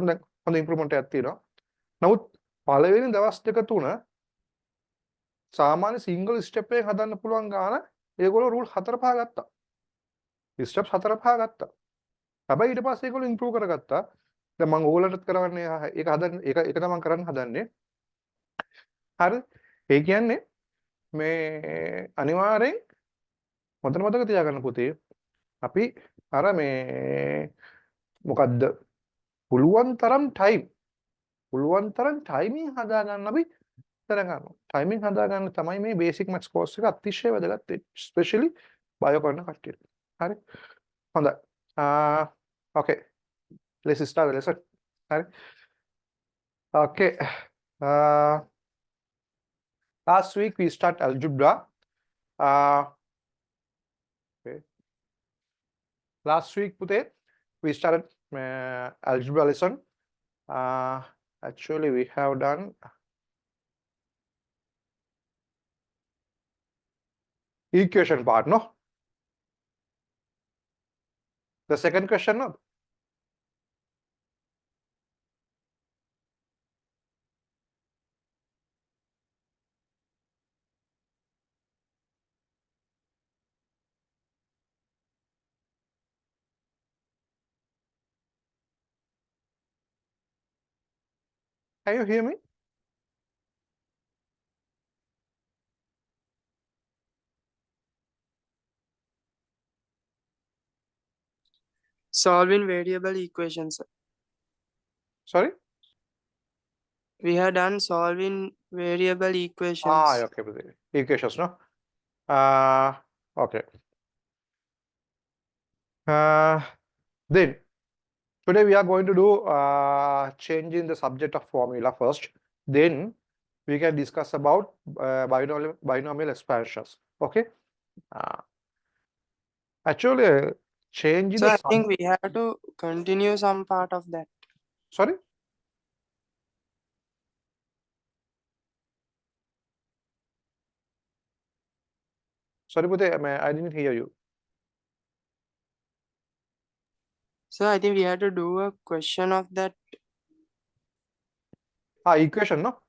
හොඳ ඉම්ප්‍රූව්මන්ට් එකක් තියෙනවා. නමුත් පළවෙනි දවස් දෙක තුන සාමාන්‍ය සිංගල් ස්ටෙප් එකක් හදන්න පුළුවන් ගාන ඒගොල්ලෝ රූල් 4 5 ගත්තා. ස්ටෙප්ස් 4 5 ගත්තා. හැබැයි ඊට පස්සේ ඒගොල්ලෝ ඉම්ප්‍රූව් කරගත්තා. දැන් මම ඕගොල්ලන්ටත් කරවන්නේ ඒක හදන්න ඒක තමයි කරන්න හදන්නේ. හරි. ඒ කියන්නේ මේ අනිවාර්යෙන් හොඳට මතක තියාගන්න පුතේ. අපි අර මේ මොකද්ද පුළුවන් තරම් ටයිමින් හදා ගන්න අපි ඉතර ගන්නවා. ටයිමින් හදා ගන්න තමයි මේ බේසික් මැත්ස් කෝස් එක අතිශය වැදගත් වෙන්නේ. ස්පෙෂලි බයෝ කරන කට්ටියට. හරි. හොඳයි. Okay. Let's start the lesson. හරි. Okay. Last week we start algebra. Okay. Last week පුතේ we started algebra lesson. Actually we have done equation part, no? The second question, no? Can you hear me? Solving variable equations. Sorry? We have done solving variable equations. Okay, brother. Equations, no? Okay. Then today we are going to do changing the subject of formula first. Then we can discuss about binomial expansions. Okay. Actually, changing So the I think we have to continue some part of that. Sorry? Sorry, Pute, I didn't hear you. So I think we have to do a question of that. Equation, no?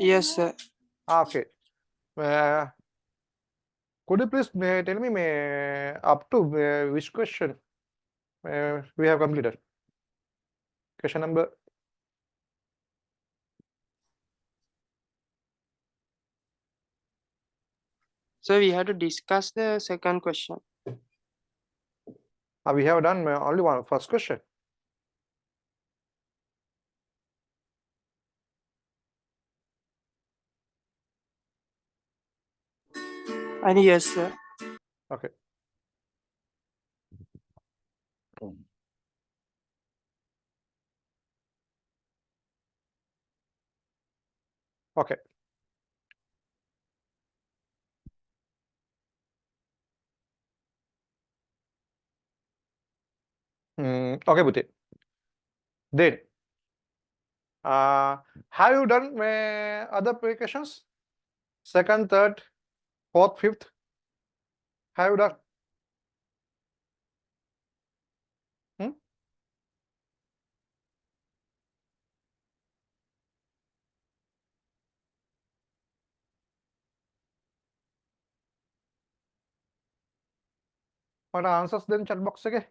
Yes, sir. Okay. Could you please tell me up to which question we have completed? Question number. So we have to discuss the second question. We have done only one first question. And yes, sir. Okay. Okay. Okay, Pute. Then, have you done other applications? Second, third, fourth, fifth? Have you done? What are answers then chat box again?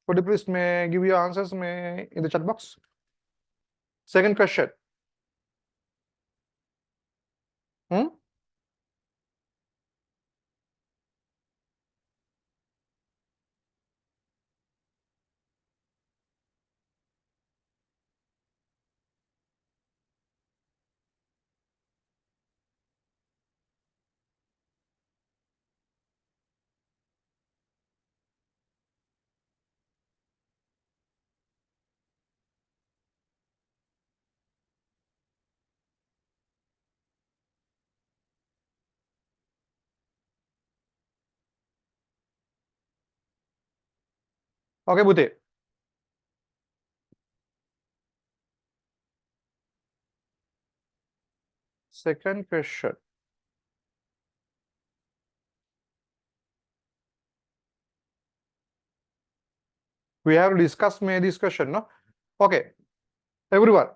Could you please give your answers in the chat box? Second question. Okay, Bute. Second question. We have discussed this question, no? Okay. Everyone.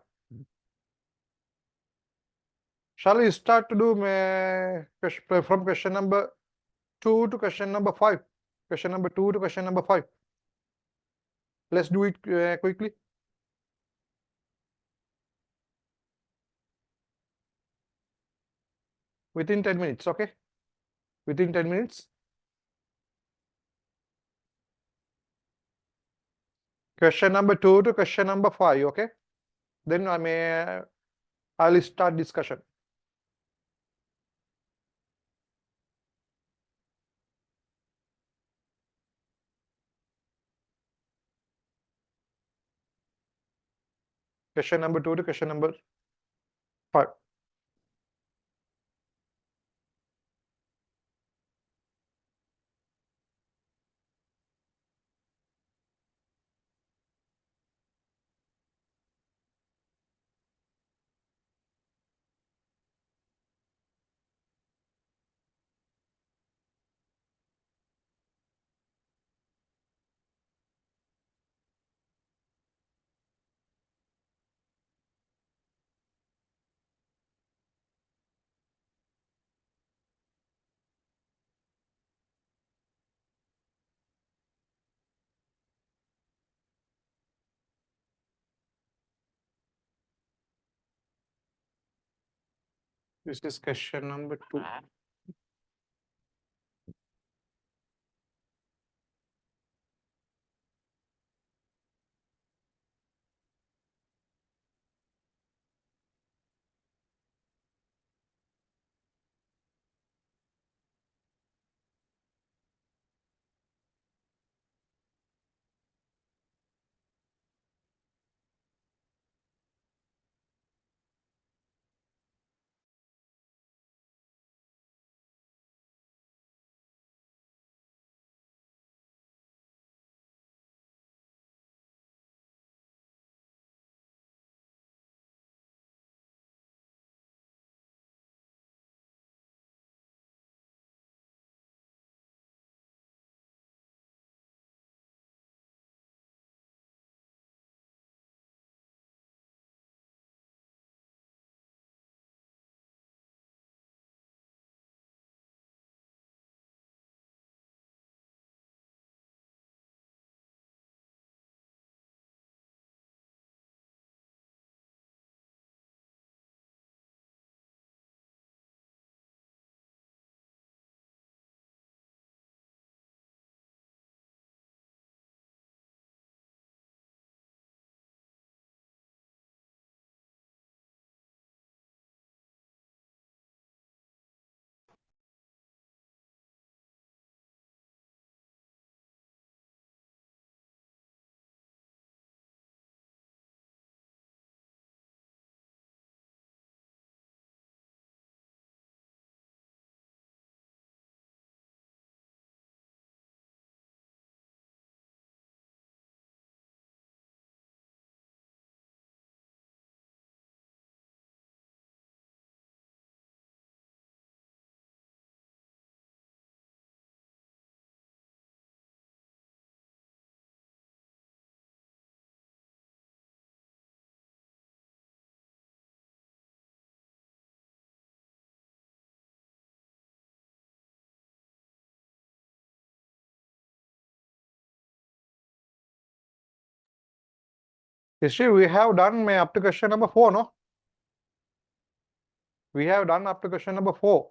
Shall we start to do from question number 2 to question number 5? Question number 2 to question number 5. Let's do it quickly. Within 10 minutes, okay? Within 10 minutes. Question number 2 to question number 5, okay? Then I'll start discussion. Question number 2 to question number 5. This is question number 2. History, we have done up to question number 4, no? We have done up to question number 4.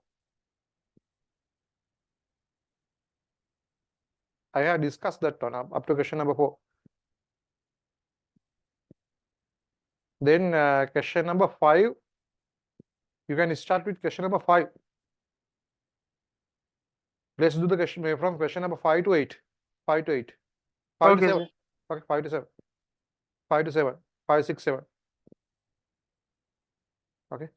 I have discussed that one up to question number 4. Then question number 5, you can start with question number 5. Let's do the question from question number 5 to 8. 5 to 8. 5 Okay, to 7. sir. Okay, 5 to 7. 5 to 7. 5, 6, 7. Okay.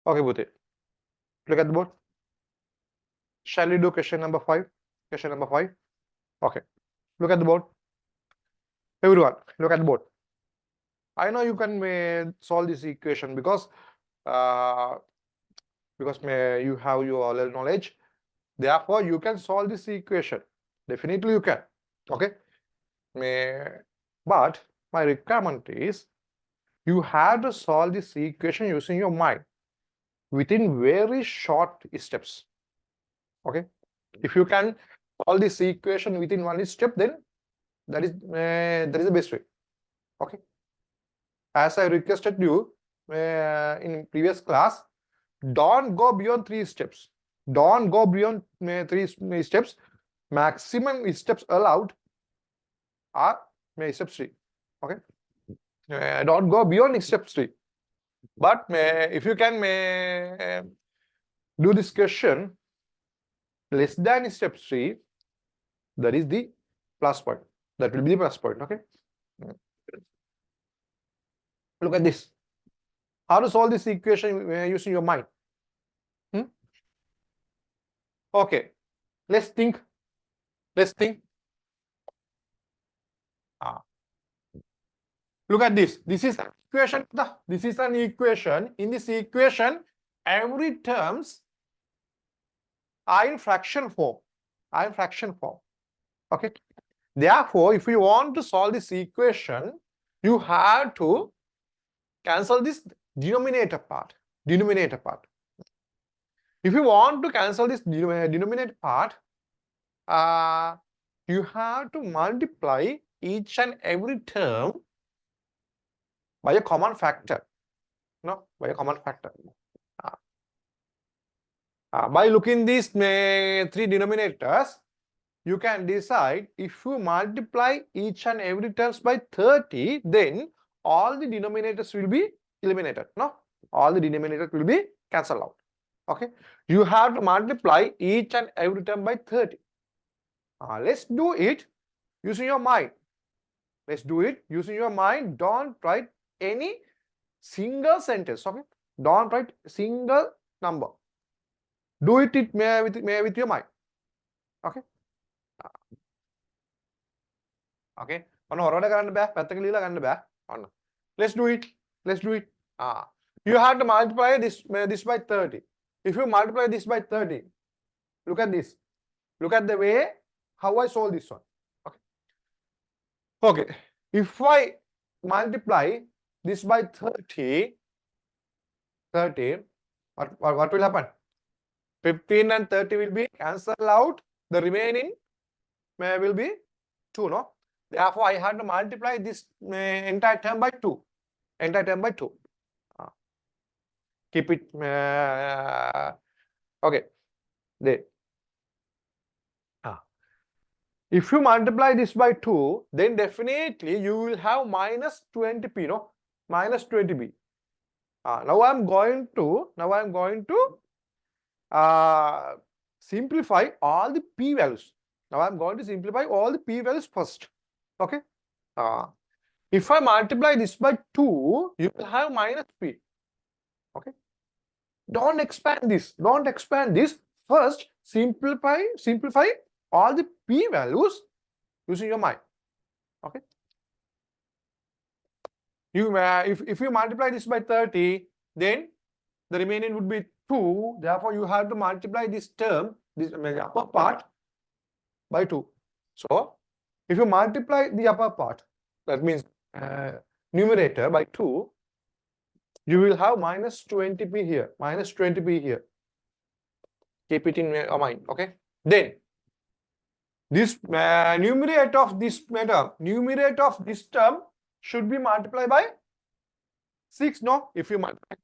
Okay, Bhute. Look at the board. Shall we do question number 5? Question number 5. Okay. Look at the board. Everyone, look at the board. I know you can solve this equation because you have your level knowledge. Therefore, you can solve this equation. Definitely you can. Okay. But my requirement is you have to solve this equation using your mind within very short steps. Okay. If you can solve this equation within one step, then that is the best way. Okay. As I requested you in previous class, don't go beyond 3 steps. Don't go beyond 3 steps. Maximum steps allowed are step 3. Okay. Don't go beyond step 3. But if you can do this question less than step 3, that is the plus point. That will be the plus point. Okay. Look at this. How to solve this equation using your mind? Okay. Let's think. Let's think. Look at this. This is an equation. This is an equation. In this equation, every terms are in fraction form. Okay. Therefore, if you want to solve this equation, you have to cancel this denominator part. If you want to cancel this denominator part, you have to multiply each and every term by a common factor. By a common factor. By looking these 3 denominators, you can decide if you multiply each and every terms by 30, then all the denominators will be eliminated. All the denominators will be cancelled out. Okay. You have to multiply each and every term by 30. Let's do it using your mind. Let's do it using your mind. Don't write any single sentence. Okay. Don't write single number. Do it with your mind. Okay. Okay. Let's do it. You have to multiply this by 30. If you multiply this by 30, look at this. Look at the way how I solve this one. Okay. If I multiply this by 30, what will happen? 15 and 30 will be cancelled out. The remaining will be 2, no? Therefore, I have to multiply this entire term by 2. Keep it. Okay. There. If you multiply this by 2, then definitely you will have minus 20p, no? Minus 20p. Now I'm going to simplify all the p values. Now I'm going to simplify all the p values first. Okay. If I multiply this by 2, you will have minus p. Okay. Don't expand this. First, simplify all the p values using your mind. Okay. If you multiply this by 30, then the remaining would be 2. Therefore, you have to multiply this term, this upper part, by 2. So, if you multiply the upper part, that means numerator by 2, you will have minus 20p here. Keep it in your mind. Okay. Then this numerator of this term should be multiplied by 6. No, if you multiply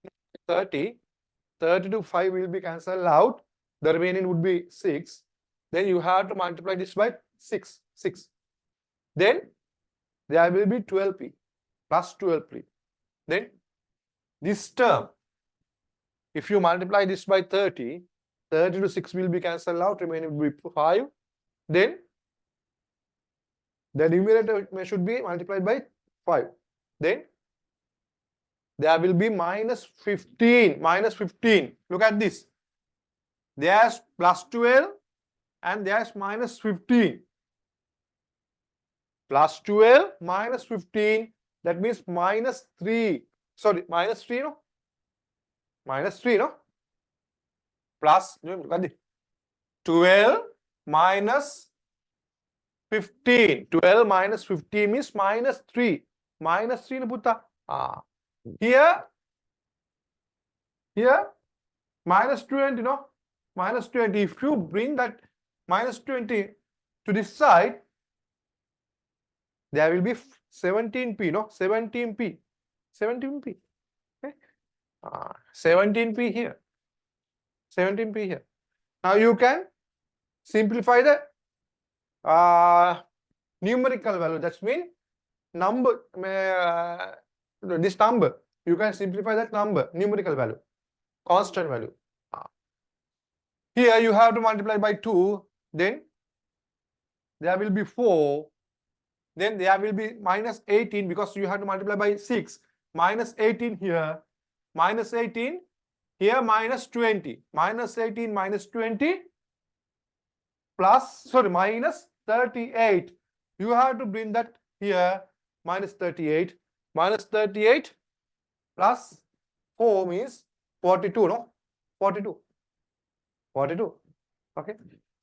30 to 5 will be cancelled out. The remaining would be 6. Then you have to multiply this by 6. Then there will be 12p plus 12p. Then this term, if you multiply this by 30 to 6 will be cancelled out. Remaining will be 5. Then the numerator should be multiplied by 5. Then there will be minus 15. Minus 15. Look at this. There's plus 12 and there's minus 15. Plus 12 minus 15. That means minus 3. Sorry, minus 3, no? Minus 3, no? Plus, look at this. 12 minus 15. 12 minus 15 means minus 3. Minus 3, no, putta. Here, minus 20, no? Minus 20. If you bring that minus 20 to this side, there will be 17p, no? 17p. 17p. Okay? 17p here. 17p here. Now you can simplify the numerical value. That means number, this number. You can simplify that number, numerical value, constant value. Here you have to multiply by 2, then there will be 4, then there will be minus 18 because you have to multiply by 6, minus 18 here, minus 18, here minus 20, minus 18 minus 20, plus, sorry, minus 38. You have to bring that here, minus 38, minus 38 plus 4 means 42, no? 42. 42. Okay.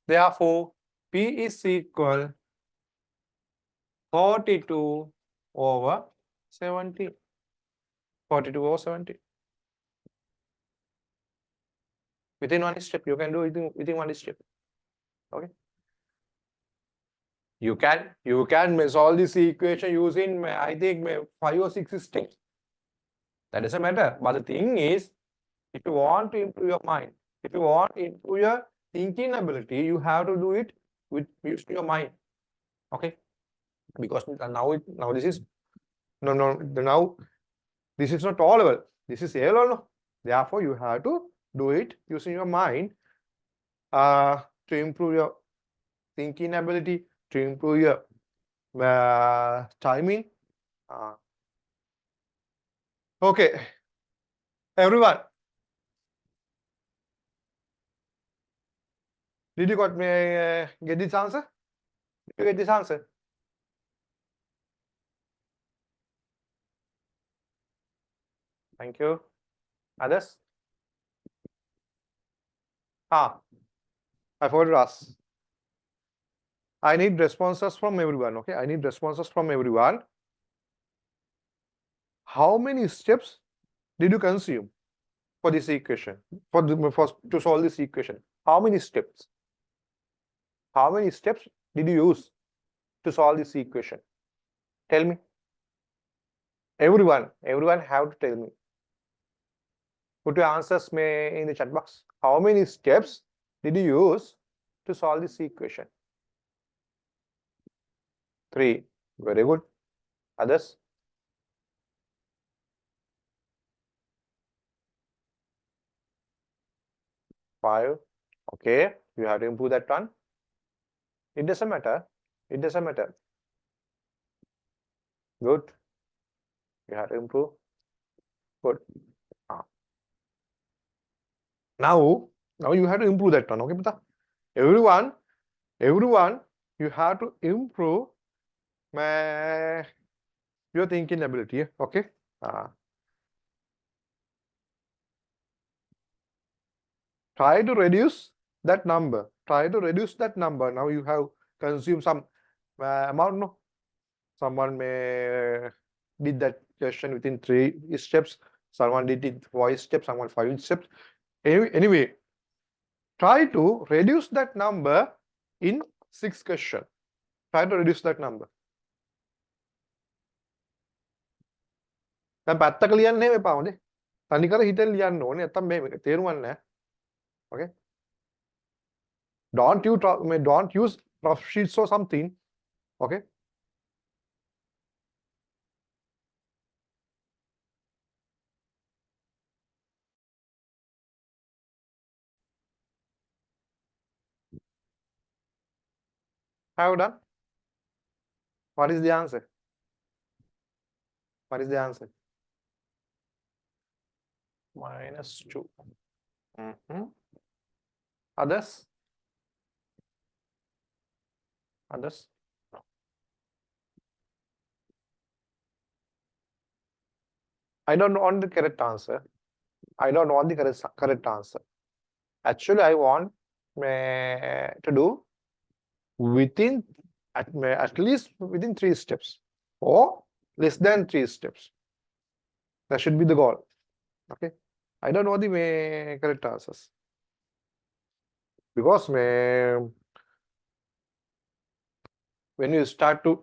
Therefore, P is equal 42 over 70. 42 over 70. Within one step, you can do it within one step. Okay. You can solve this equation using, I think, 5 or 6 steps. That doesn't matter. But the thing is, if you want to improve your mind, if you want to improve your thinking ability, you have to do it with using your mind. Okay? Because now this is now this is not all level. This is A level. Therefore, you have to do it using your mind to improve your thinking ability, to improve your timing. Okay, everyone. Did you get this answer? Did you get this answer? Thank you. Others? I forgot to ask. I need responses from everyone. Okay, I need responses from everyone. How many steps did you consume for this equation? To solve this equation? How many steps? How many steps did you use to solve this equation? Tell me. Everyone have to tell me. Put your answers in the chat box. How many steps did you use to solve this equation? 3. Very good. Others? 5. Okay. You have to improve that one. It doesn't matter. It doesn't matter. Good. You have to improve. Good. Now you have to improve that one. Okay, Pata? Everyone, you have to improve your thinking ability. Okay. Try to reduce that number. Try to reduce that number. Now you have consumed some amount. No, someone may did that question within 3 steps. Someone did it 4 steps. Someone 5 steps. Anyway, try to reduce that number in 6 questions. Try to reduce that number. දැන් පැත්තක ලියන්න නෙවෙයි එපා හොඳේ. තනිකර හිතෙන් ලියන්න ඕනේ. නැත්තම් මේ තේරුම් නැහැ. Okay? Don't use rough sheets or something. Okay? Have you done? What is the answer? What is the answer? -2. Others? Others? I don't want the correct answer. I don't want the correct answer. Actually, I want to do within at least within 3 steps or less than 3 steps. That should be the goal. Okay. I don't know the correct answers because when you start to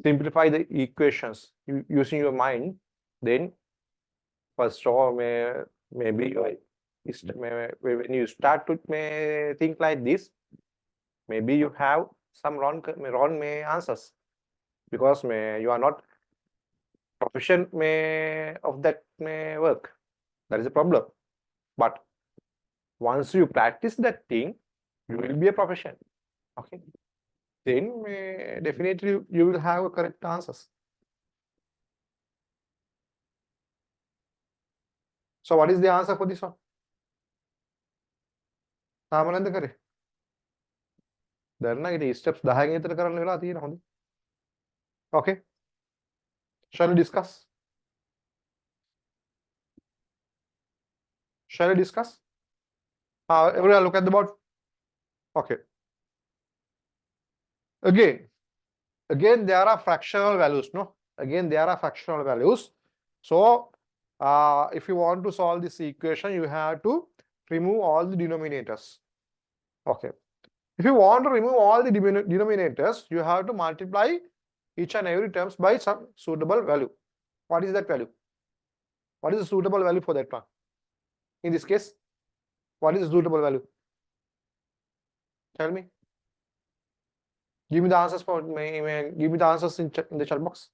simplify the equations using your mind, then first of all, maybe when you start to think like this, maybe you have some wrong answers because you are not proficient of that work. That is a problem. But once you practice that thing, you will be a professional. Okay. Then definitely you will have correct answers. So what is the answer for this one? සාමාන්‍යද කරේ? දැන් නම් ඉතින් steps 10 විතර කරන්න වෙලා තියෙන හොඳ. Okay. Shall we discuss? Shall we discuss? Everyone look at the board. Okay. Again, there are fractional values, no? Again, there are fractional values. So, if you want to solve this equation, you have to remove all the denominators. Okay. If you want to remove all the denominators, you have to multiply each and every terms by some suitable value. What is that value? What is the suitable value for that one? In this case, what is the suitable value? Tell me. Give me the answers for give me the answers in the chat box.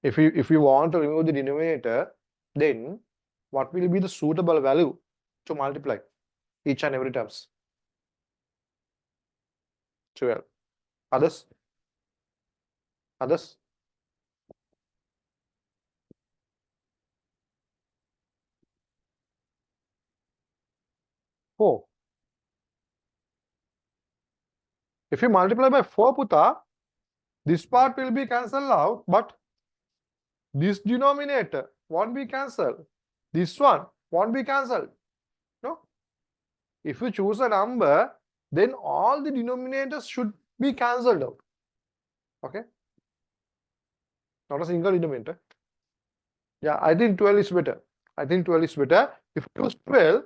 If you want to remove the denominator, then what will be the suitable value to multiply each and every terms? 12. Others? Others? Four. If you multiply by 4, Puta, this part will be cancelled out, but this denominator won't be cancelled. This one won't be cancelled. No? If you choose a number, then all the denominators should be cancelled out. Okay? Not a single denominator. Yeah, I think 12 is better. I think 12 is better. If you choose 12,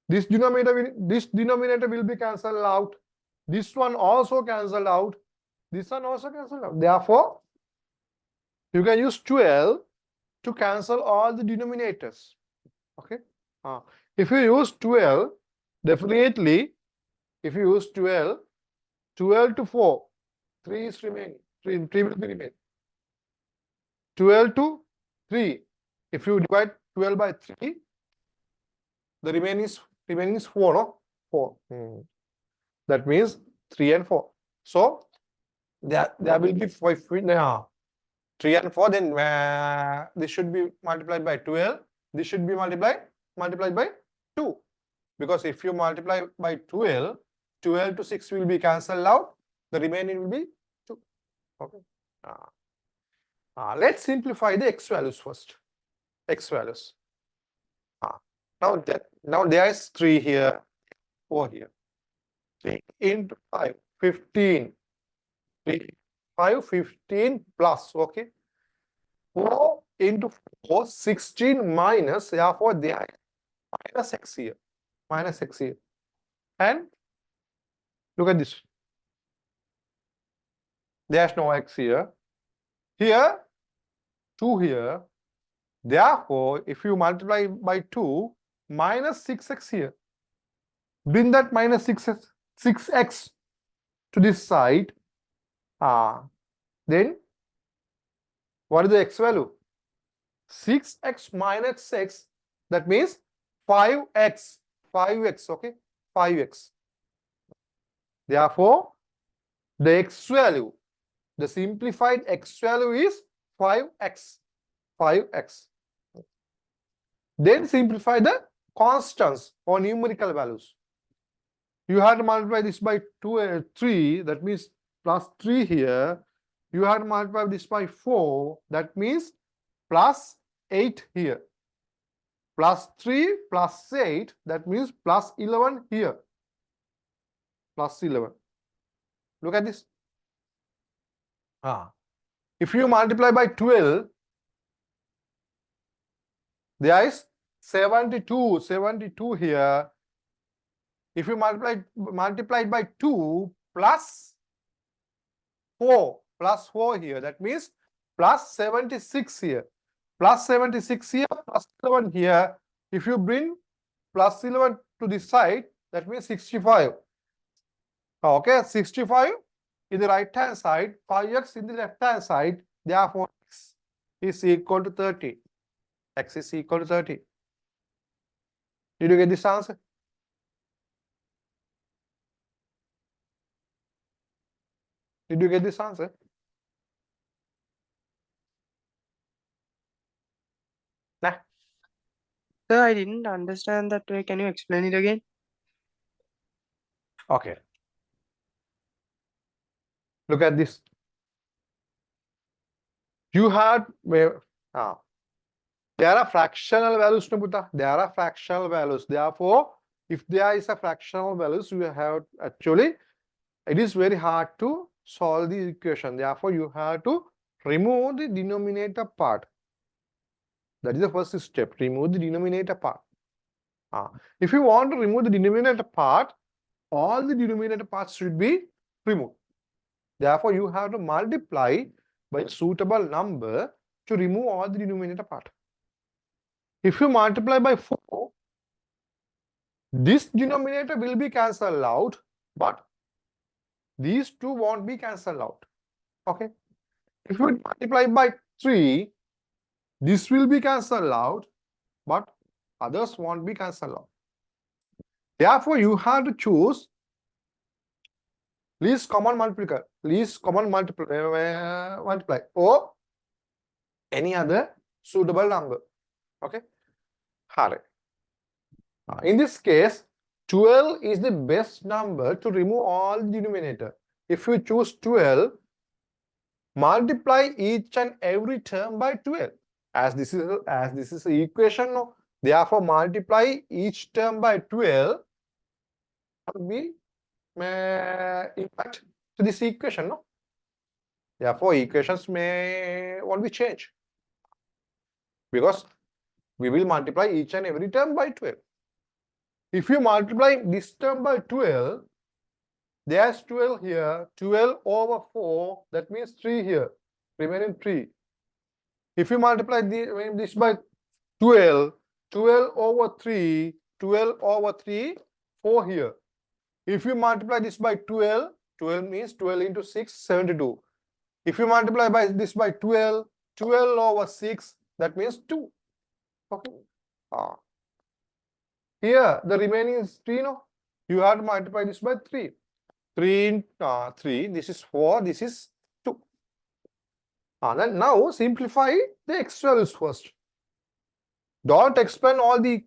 this denominator will be cancelled out. This one also cancelled out. This one also cancelled out. Therefore, you can use 12 to cancel all the denominators. Okay? If you use 12, definitely, if you use 12 to 4, 3 is remaining. 3 will be remaining. 12 to 3. If you divide 12 by 3, the remaining is 4, no? 4. That means 3 and 4. So there will be 5. 3 and 4. Then this should be multiplied by 12. This should be multiplied by 2. Because if you multiply by 12, 12 to 6 will be cancelled out. The remaining will be 2. Okay. Let's simplify the x values first. X values. Now there is 3 here, 4 here. 3 into 5, 15. 3, 5, 15 plus, okay. 4 into 4, 16 minus, therefore there is minus x here. Minus x here. And look at this. There's no x here. Here, 2 here. Therefore, if you multiply by 2, minus 6x here. Bring that minus 6x to this side. Then, what is the x value? 6x minus x. That means 5x. 5x, okay? 5x. Therefore, The x value, the simplified x value is 5x. 5x. Then simplify the constants or numerical values. You have to multiply this by 3, that means plus 3 here. You have to multiply this by 4, that means plus 8 here. Plus 3 plus 8, that means plus 11 here. Plus 11. Look at this. If you multiply by 12, there is 72 here. If you multiply it by 2 plus 4 here, that means plus 76 here. Plus 76 here, plus 11 here. If you bring plus 11 to this side, that means 65. Okay, 65 in the right hand side, 5x in the left hand side, therefore x is equal to 30. X is equal to 30. Did you get this answer? Did you get this answer? Nah. Sir, I didn't understand that way. Can you explain it again? Okay. Look at this. You had there are fractional values, there are fractional values. Therefore, if there is a fractional values, you have actually, it is very hard to solve the equation. Therefore, you have to remove the denominator part. That is the first step. Remove the denominator part. If you want to remove the denominator part, all the denominator parts should be removed. Therefore, you have to multiply by a suitable number to remove all the denominator part. If you multiply by 4, this denominator will be cancelled out, but these two won't be cancelled out. Okay. If you multiply by 3, this will be cancelled out, but others won't be cancelled out. Therefore, you have to choose least common multiplier, multiply, or any other suitable number. Okay. In this case, 12 is the best number to remove all the denominator. If you choose 12, multiply each and every term by 12. As this is an equation, no? Therefore, multiply each term by 12 will impact to this equation, no? Therefore, equations won't be changed because we will multiply each and every term by 12. If you multiply this term by 12, there's 12 here, 12 over 4, that means 3 here, remaining 3. If you multiply this by 12, 12 over 3, 12 over 3, 4 here. If you multiply this by 12, 12 means 12 into 6, 72. If you multiply by this by 12, 12 over 6, that means 2. Okay. Here, the remaining is 3, no? You have to multiply this by 3. 3, this is 4, this is 2. Then now simplify the x values first. Don't expand all the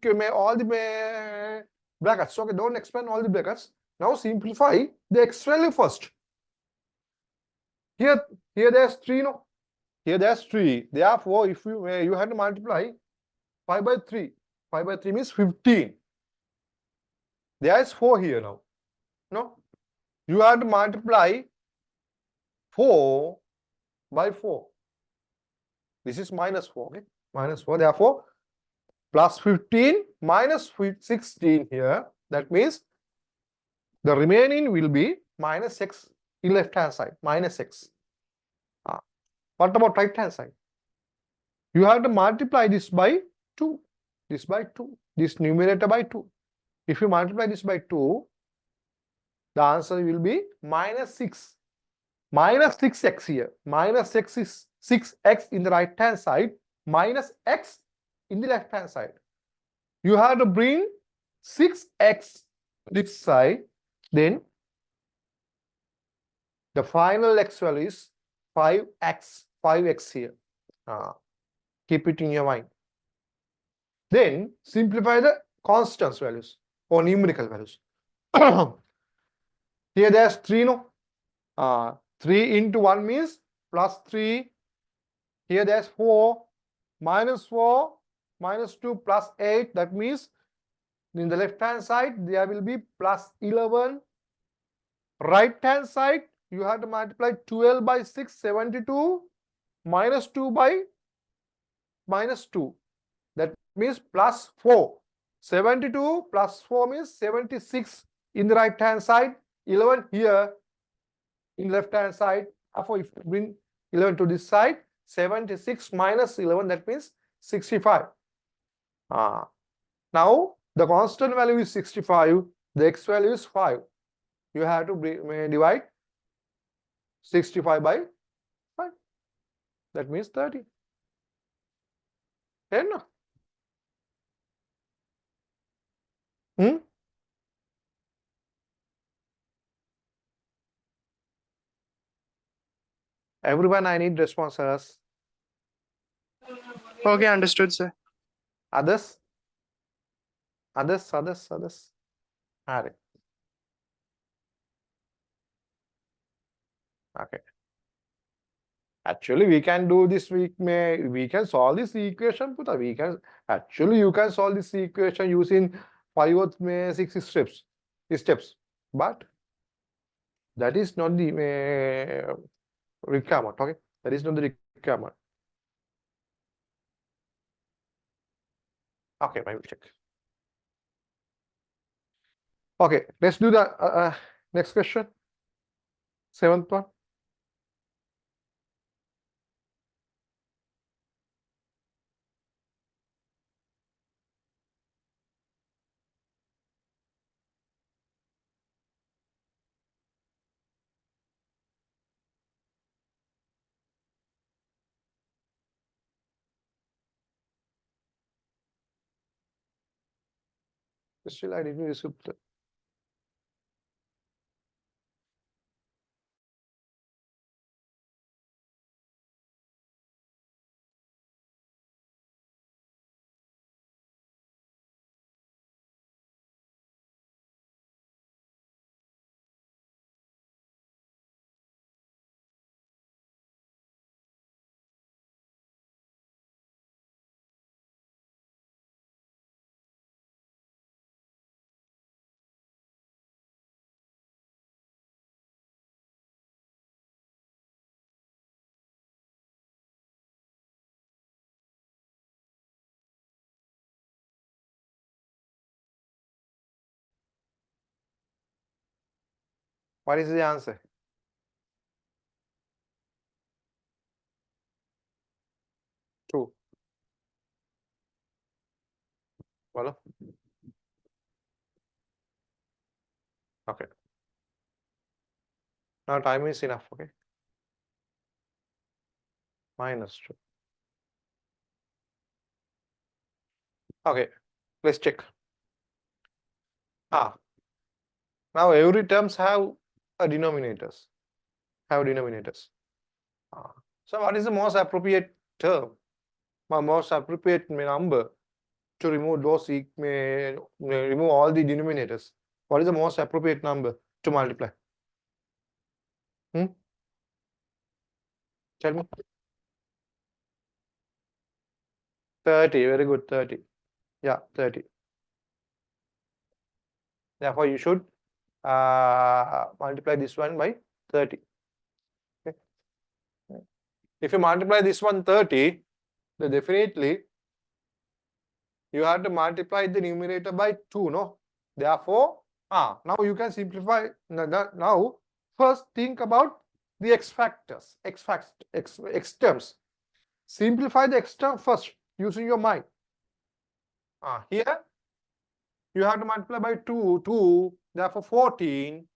brackets. Okay, don't expand all the brackets. Now simplify the x value first. Here there's 3, no? Here there's 3. Therefore, if you have to multiply 5 by 3. 5 by 3 means 15. There is 4 here now. No? You have to multiply 4 by 4. This is minus 4. Okay? Minus 4. Therefore, plus 15 minus 16 here. That means the remaining will be minus x in left hand side. Minus x. What about right hand side? You have to multiply this by 2. This by 2. This numerator by 2. If you multiply this by 2, the answer will be minus 6. Minus 6x here. Minus x is 6x in the right hand side. Minus x in the left hand side. You have to bring 6x this side. Then The final x value is 5x here. Keep it in your mind. Then simplify the constants values or numerical values. Here there's 3, no? 3 into 1 means plus 3. Here there's 4, minus 4, minus 2, plus 8. That means in the left hand side there will be plus 11. Right hand side you have to multiply 12 by 6, 72, minus 2 by minus 2. That means plus 4. 72 plus 4 means 76 in the right hand side, 11 here in left hand side. Therefore, if you bring 11 to this side, 76 minus 11, that means 65. Now the constant value is 65, the x value is 5. You have to divide 65 by 5. That means 30. Then, everyone, I need responses. Okay, understood, sir. Others? Alright. Okay. Actually, we can do this. We can solve this equation. We can actually you can solve this equation using 5 or 6 steps. But that is not the requirement. Okay, that is not the requirement. Okay, I will check. Okay, let's do the next question. 7th one. Still, I didn't receive the. What is the answer? True. Well, okay. Now time is enough. Okay. Minus 2. Okay, let's check. Now every terms have a denominators. So what is the most appropriate term? My most appropriate number to remove those remove all the denominators. What is the most appropriate number to multiply? Tell me. 30. Very good. 30. Yeah, 30. Therefore, you should multiply this one by 30. Okay. If you multiply this one 30, then definitely you have to multiply the numerator by 2, no? Therefore, now you can simplify. Now, first think about the x factors, x terms. Simplify the x term first using your mind. Here, you have to multiply by 2, therefore 14.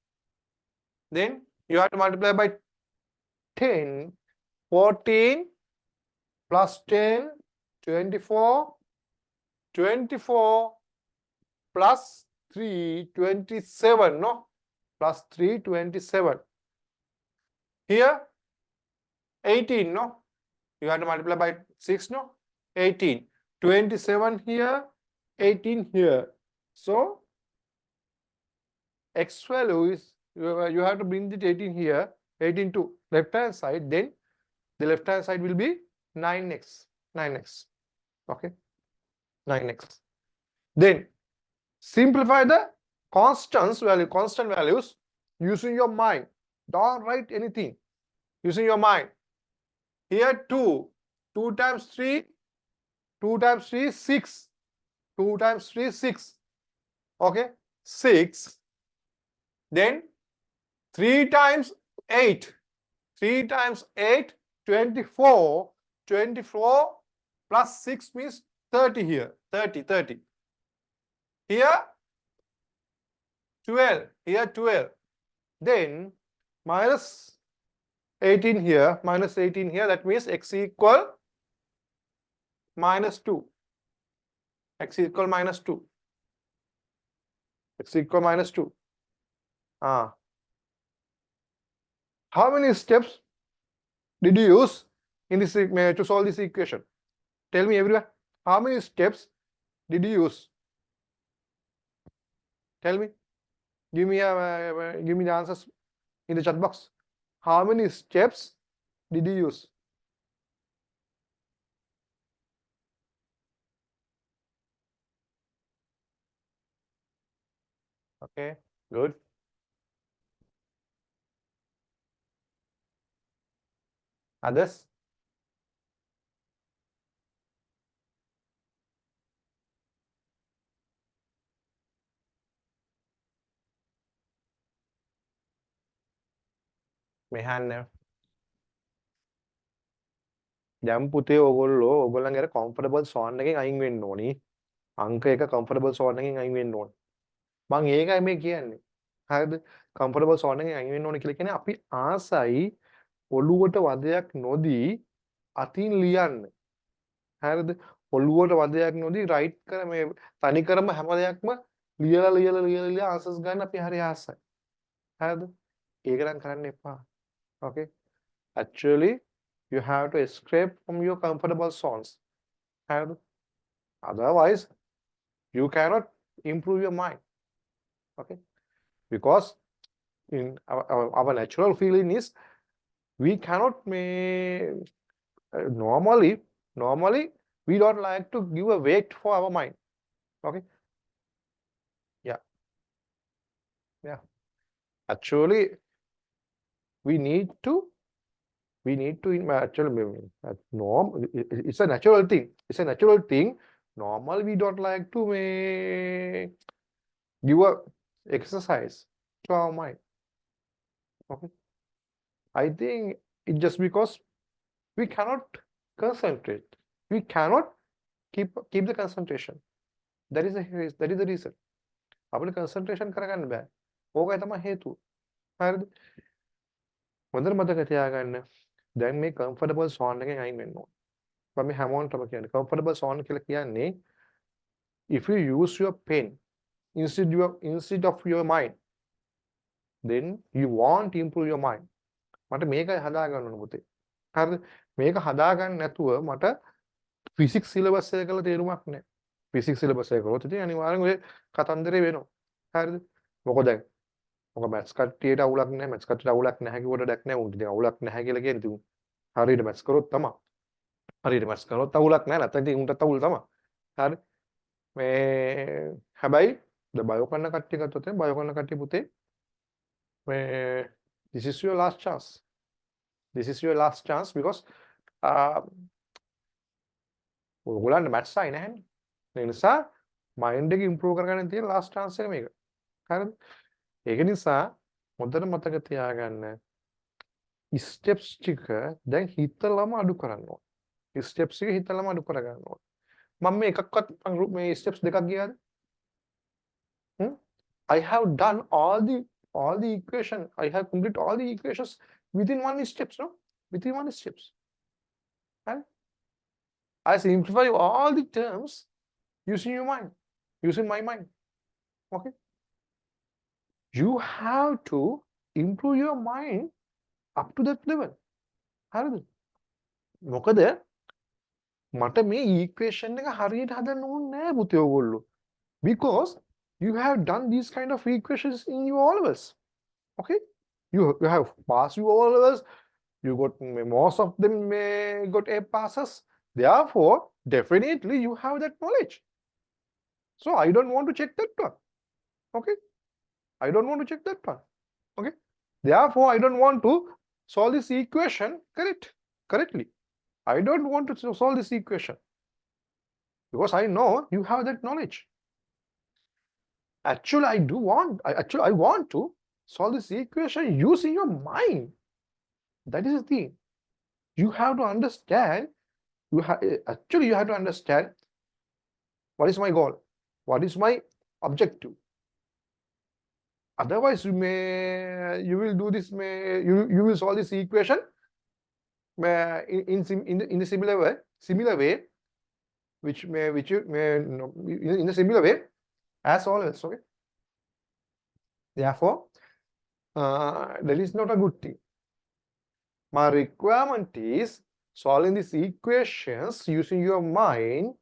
Then you have to multiply by 10. 14 plus 10, 24. 24 plus 3, 27, no? Plus 3, 27. Here 18, no? You have to multiply by 6, no? 18. 27 here, 18 here. So x value is, you have to bring the 18 here, 18 to left hand side, then the left hand side will be 9x. 9x. Okay? 9x. Then simplify the constant values using your mind. Don't write anything. Using your mind. Here 2. 2 times 3. 2 times 3 is 6. 2 times 3 is 6. Okay? 6. Then 3 times 8. 3 times 8, 24. 24 plus 6 means 30 here. 30. Here 12. Here 12. Then minus 18 here. Minus 18 here. That means x equal minus 2. X equal minus 2. X equal minus 2. How many steps did you use in this to solve this equation? Tell me everyone. How many steps did you use? Tell me. Give me the answers in the chat box. How many steps did you use? Okay, good. Others? මෙහන්න දැන් පුතේ ඕගොල්ලන්ගේ අර comfortable zone එකෙන් අයින් වෙන්න ඕනි. අංක එක comfortable zone එකෙන් අයින් වෙන්න ඕනි. මම ඒකයි මේ කියන්නේ. හරිද? comfortable zone එකෙන් අයින් වෙන්න ඕනි කියලා කියන්නේ අපි ආසයි ඔළුවට වදයක් නොදී අතින් ලියන්න. හරිද? ඔළුවට වදයක් නොදී රයිට් කර මේ තනිකරම හැම දෙයක්ම ලියලා ආන්සර්ස් ගන්න අපි හරි ආසයි. හරිද? ඒක නම් කරන්න එපා. Okay? Actually, you have to escape from your comfortable zones. Otherwise, you cannot improve your mind. Okay? Because in our natural feeling is we cannot normally we don't like to give a weight for our mind. Okay? Yeah. Actually, we need to actually it's a natural thing. It's a natural thing. Normally we don't like to give a exercise to our mind. Okay. I think it's just because we cannot concentrate. We cannot keep the concentration. That is the reason. අපිට concentration කරගන්න බෑ. ඕකයි තමයි හේතුව. හරිද? හොඳට මතක තියාගන්න. දැන් මේ comfortable zone එකෙන් අයින් වෙන්න ඕන. මම මේ හැමෝටම කියන්නේ comfortable zone කියලා කියන්නේ if you use your pen instead of your mind, then you won't improve your mind. මට මේකයි හදාගන්න ඕන පුතේ. හරිද? මේක හදාගන්න නැතුව මට physics syllabus එක කරලා තේරුමක් නැහැ. physics syllabus එක කරොත් ඉතින් අනිවාර්යෙන් ඔය කතන්දරේ වෙනවා. හරිද? මොකද මොක maths කට්ටියට අවුලක් නැහැ. maths කට්ටියට අවුලක් නැහැ කිව්වට දෙයක් නැහැ. උන්ට ඉතින් අවුලක් නැහැ කියලා කියන්නේ ඉතින් හරියට maths කරොත් තමයි. හරියට maths කරොත් අවුලක් නැහැ. නැත්නම් ඉතින් උන්ටත් අවුල් තමයි. හරි? මේ හැබැයි බයෝ කරන කට්ටිය ගත්තොත් බයෝ කරන කට්ටිය පුතේ this is your last chance. This is your last chance because ඔයගොල්ලන්ට maths ආයි නැහැනේ. ඒ නිසා mind එක improve කරගන්න තියෙන last chance එක මේක. හරිද? ඒක නිසා හොඳට මතක තියාගන්න steps ටික දැන් හිතලම අඩු කරන්න ඕන. steps ටික හිතලම අඩු කරගන්න ඕන. මම මේ එකක්වත් මේ steps දෙකක් ගියාද? I have done all the equation. I have completed all the equations within one steps, no? Within one steps. And I simplify all the terms using your mind, using my mind. Okay? You have to improve your mind up to that level. හරිද? මොකද මට මේ equation එක හරියට හදන්න ඕනේ නෑ පුතේ ඔයගොල්ලෝ. Because you have done these kind of equations in your O levels. Okay? You have passed your O levels. You got most of them got A passes. Therefore, definitely you have that knowledge. So I don't want to check that one. Okay? I don't want to check that one. Okay? Therefore, I don't want to solve this equation correctly. I don't want to solve this equation because I know you have that knowledge. Actually, I want to solve this equation using your mind. That is the thing. You have to understand. You have to understand what is my goal, what is my objective. Otherwise, you will do this. You will solve this equation in the similar way, in a similar way as always. Okay. Therefore, that is not a good thing. My requirement is solving these equations using your mind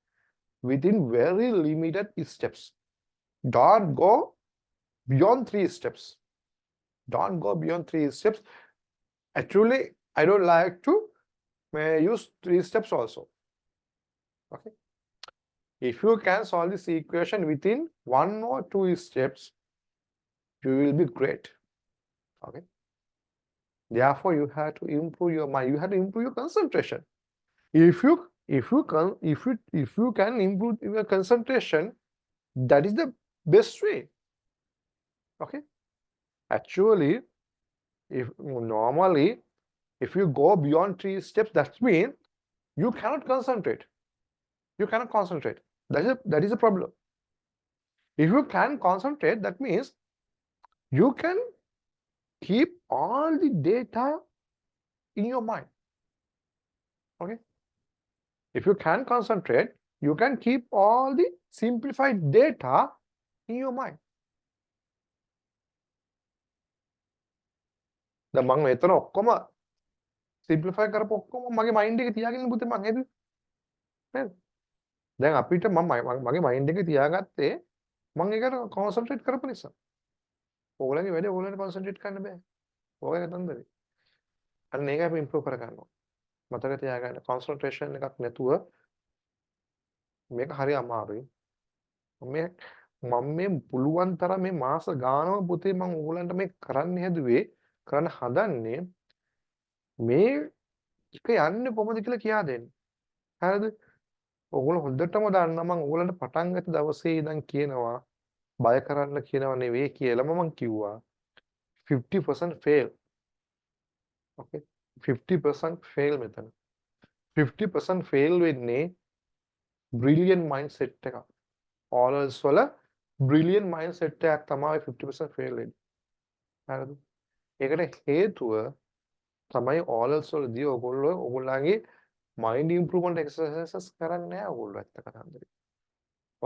within very limited steps. Don't go beyond 3 steps. Don't go beyond 3 steps. Actually, I don't like to use 3 steps also. Okay. If you can solve this equation within 1 or 2 steps, you will be great. Okay. Therefore, you have to improve your mind. You have to improve your concentration. If you can improve your concentration, that is the best way. Okay. Actually, normally if you go beyond 3 steps, that means you cannot concentrate. You cannot concentrate. That is a problem. If you can concentrate, that means you can keep all the data in your mind. Okay. If you can concentrate, you can keep all the simplified data in your mind. දැන් මම එතන ඔක්කොම සිම්ප්ලිෆයි කරපු ඔක්කොම මගේ mind එකේ තියාගෙන පුතේ මම හෙදුවේ නේද? දැන් අපිට මගේ මයින්ඩ් එකේ තියාගත්තේ මම ඒකට කොන්සන්ට්‍රේට් කරපු නිසා. ඕගොල්ලන්ගේ වැඩේ ඕගොල්ලන්ට කොන්සන්ට්‍රේට් කරන්න බෑ. ඕගොල්ලෝ තන්දරේ. අන්න ඒක අපි ඉම්ප්‍රූව් කර ගන්නවා. මතක තියාගන්න කොන්සන්ට්‍රේෂන් එකක් නැතුව මේක හරි අමාරුයි. මම මේ පුළුවන් තරම් මේ මාස ගානම පුතේ මම ඕගොල්ලන්ට මේ කරන්න හැදුවේ කරන්න හදන්නේ මේ එක යන්නේ කොහොමද කියලා කියා දෙන්න. හරිද? ඕගොල්ලෝ හොඳටම දන්නවා මම ඕගොල්ලන්ට පටන් ගත්ත දවසේ ඉඳන් කියනවා බය කරන්න කියනව නෙවෙයි කියලාම මම කිව්වා 50% fail. Okay. 50% fail මෙතන. 50% fail වෙන්නේ brilliant mindset එක. Orals වල brilliant mindset එකක් තමයි 50% fail වෙන්නේ. හරිද? ඒකට හේතුව තමයි orals වලදී ඔයගොල්ලන්ගේ mind improvement exercises කරන්නේ නැහැ ඔයගොල්ලෝ ඇත්ත කතාන්දරේ.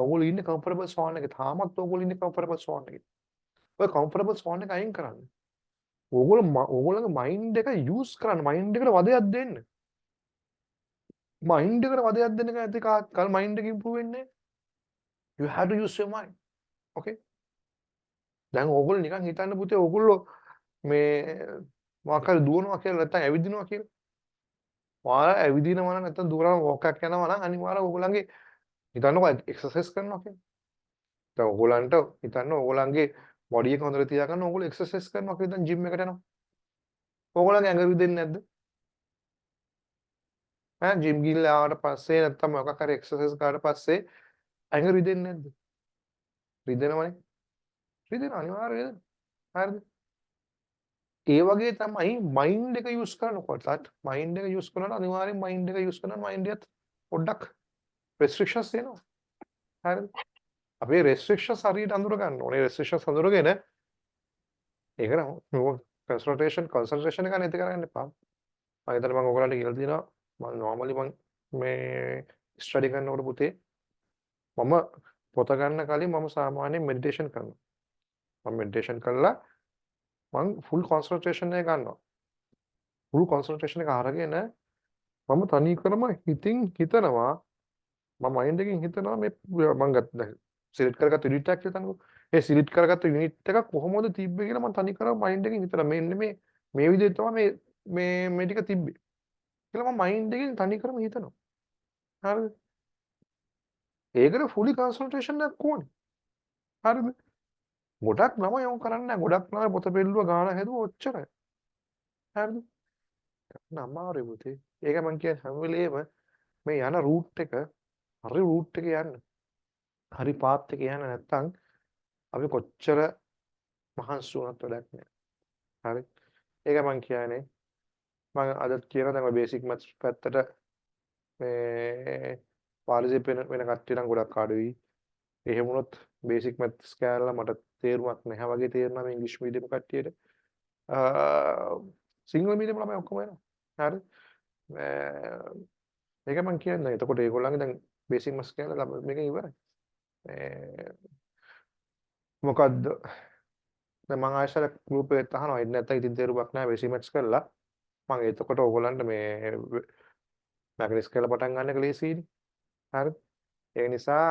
ඔයගොල්ලෝ ඉන්නේ comfortable zone එකේ. තාමත් ඔයගොල්ලෝ ඉන්නේ comfortable zone එකේ. ඔය comfortable zone එක අයින් කරන්න. ඕගොල්ලන්ගේ mind එක use කරන්න. mind එකට වදයක් දෙන්න. mind එකට වදයක් දෙන්න නැති කල් mind එක improve වෙන්නේ. You have to use your mind. Okay? දැන් ඕගොල්ලෝ නිකන් හිතන්න පුතේ ඕගොල්ලෝ මේ මොකක් හරි දුවනවා කියලා නැත්නම් ඇවිදිනවා කියලා. ඔයාලා ඇවිදිනවා නම් නැත්නම් දුරම walk එකක් යනවා නම් අනිවාර්යයෙන් ඕගොල්ලන්ගේ හිතන්නකෝ එක්සර්සයිස් කරනවා කියලා. දැන් ඕගොල්ලන්ට හිතන්න ඕගොල්ලන්ගේ බොඩි එක හොඳට තියාගන්න ඕගොල්ලෝ එක්සර්සයිස් කරනවා කියලා දැන් ජිම් එකට යනවා. ඕගොල්ලන්ගේ ඇඟ රිදෙන්නේ නැද්ද? ඈ ජිම් ගිහලා ආවට පස්සේ නැත්නම් මොකක් හරි එක්සර්සයිස් කරාට පස්සේ ඇඟ රිදෙන්නේ නැද්ද? රිදෙනවනේ. රිදෙන අනිවාර්යයෙන්. හරිද? ඒ වගේ තමයි මයින්ඩ් එක යූස් කරනකොටත් මයින්ඩ් එක යූස් කරනකොට අනිවාර්යෙන් මයින්ඩ් එක යූස් කරන මයින්ඩ් එකත් පොඩ්ඩක් රෙස්ට්‍රික්ෂන්ස් තියෙනවා. හරිද? අපේ රෙස්ට්‍රික්ෂන්ස් හරියට අඳුර ගන්න ඕනේ. රෙස්ට්‍රික්ෂන්ස් අඳුරගෙන ඒක නම් කන්සන්ට්‍රේෂන් එක නැති කරගන්න එපා. මම හිතන්නේ මම ඔයගොල්ලන්ට කියලා තියෙනවා මම normally මම මේ ස්ටඩි කරනකොට පුතේ මම පොත ගන්න කලින් මම සාමාන්‍යයෙන් මෙඩිටේෂන් කරනවා. මම මෙඩිටේෂන් කළා මම ෆුල් කොන්සන්ට්‍රේෂන් එක ගන්නවා. full concentration එක අරගෙන මම තනි කරම හිතින් හිතනවා මම මයින්ඩ් එකෙන් හිතනවා මේ මම ගත්ත සිලෙක්ට් කරගත්ත යුනිට් එකක් හිතන්නකෝ ඒ සිලෙක්ට් කරගත්ත යුනිට් එක කොහොමද තිබ්බේ කියලා මම තනි කරම මයින්ඩ් එකෙන් හිතනවා මෙන්න මේ විදිහට තමයි මේ ටික තිබ්බේ කියලා මම මයින්ඩ් එකෙන් තනි කරම හිතනවා හරිද ඒකට fully concentration එකක් ඕනේ හරිද ගොඩක් ළමයි යොමු කරන්නේ නැහැ ගොඩක් ළමයි පොත පෙළුවා ගාන හැදුවා ඔච්චරයි හරිද අමාරුයි පුතේ ඒක මම කියන්නේ හැම වෙලේම මේ යන රූට් එක හරි රූට් එකේ යන්න හරි පාත් එකේ යන්න නැත්නම් අපි කොච්චර මහන්සි වුණත් වැඩක් නැහැ හරි ඒක මම කියන්නේ මම අදත් කියන දැන් බේසික් මැත්ස් පැත්තට මේ පාරිසි වෙන කට්ටිය නම් ගොඩක් අඩුයි එහෙම වුණොත් බේසික් මැත්ස් කෑල්ල මට තේරුමක් නැහැ වගේ තේරෙනවා මේ ඉංග්‍රීසි මීඩියම් කට්ටියට සිංගල් මීඩියම් ළමයි ඔක්කොම එනවා හරි ඒක මම කියන්නේ එතකොට ඒගොල්ලන්ගේ දැන් බේසික් මැත්ස් කෑල්ල මේක ඉවරයි මොකද්ද දැන් මම ආයෙත් ගෲප් එකේ අහනවා ඉන්නේ නැත්නම් ඉතින් තේරුමක් නැහැ බේසික් මැත්ස් කරලා මම එතකොට ඕගොල්ලන්ට මේ මැග්නික්ස් කියලා පටන් ගන්න එක ලේසියිනේ හරි ඒ නිසා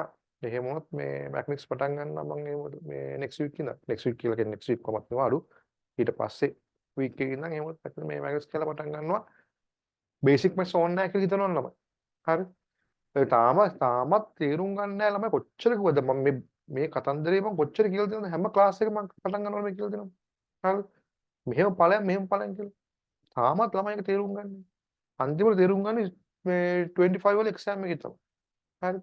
එහෙම වුණොත් මේ මැග්නික්ස් පටන් ගන්නවා මම මේ නෙක්ස්ට් වීක් ඉඳන් නෙක්ස්ට් වීක් කියලා කියන්නේ නෙක්ස්ට් වීක් කොහොමද නෙවාඩු ඊට පස්සේ වීක් එකකින් ඉඳන් එහෙම වුණොත් මේ මැග්නික්ස් කියලා පටන් ගන්නවා බේසික් මැත්ස් ඕන් නැහැ කියලා හිතනවා ළමයි හරි ඒ තාමත් තේරුම් ගන්න නැහැ ළමයි කොච්චර කිව්වද මම මේ කතන්දරේ මම කොච්චර කියලා දෙනවද හැම ක්ලාස් එකකම මම පටන් ගන්නවා මේ කියලා දෙනවා හරි මෙහෙම ඵලයන් කියලා තාමත් ළමයි ඒක තේරුම් ගන්න අන්තිමට තේරුම් ගන්න මේ 25 වල එක්සෑම් එකේ තමයි හරි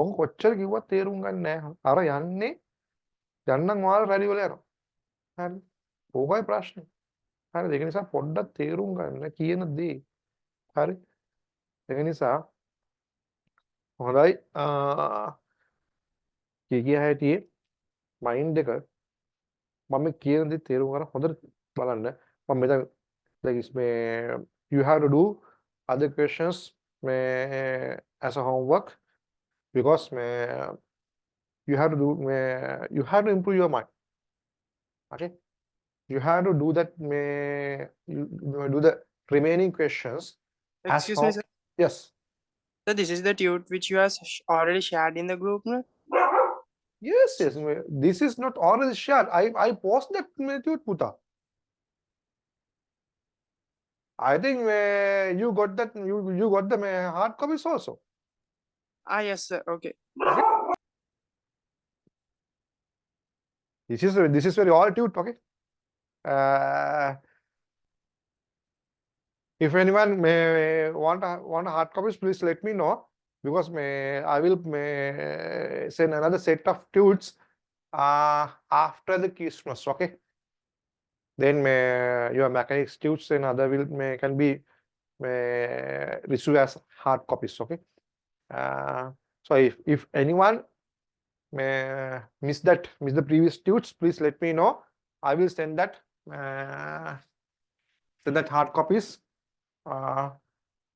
ඔක කොච්චර කිව්වත් තේරුම් ගන්න නැහැ අර යන්නේ යන්නම් ඔයාලා රැලි වල යනවා හරි ඕකයි ප්‍රශ්නේ හරි ඒක නිසා පොඩ්ඩක් තේරුම් ගන්න කියන දේ හරි ඒක නිසා හොඳයි කී හැටියේ මයින්ඩ් එක මම කියන දේ තේරුම් ගන්න හොඳට බලන්න මම මෙතන you have to do other questions as a homework because you have to improve your mind okay you have to do that you do the remaining questions Excuse me, sir. yes So this is the tute which you have already shared in the group, no? yes this is not already shared I post that tute puta I think you got that you got the hard copies also Ah, yes, sir. Okay. this is very all tute okay if anyone may want hard copies please let me know because I will send another set of tutes after the Christmas okay then your mechanics tutes and other will can be received as hard copies okay so if anyone miss the previous tutes please let me know I will send that hard copies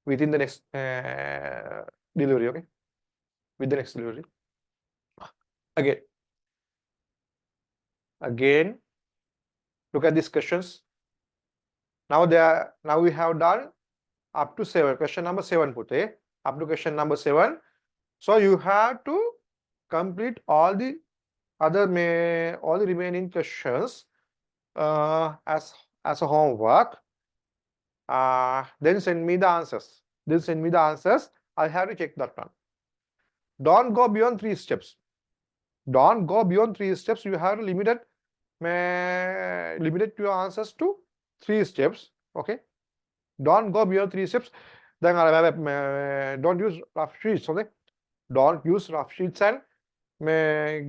within the next delivery okay with the next delivery again look at these questions now we have done up to 7 question number 7 pute up to question number 7 so you have to complete all the remaining questions as a homework then send me the answers I have to check that one don't go beyond 3 steps you have to limit your answers to 3 steps okay don't go beyond 3 steps then don't use rough sheets okay don't use rough sheets and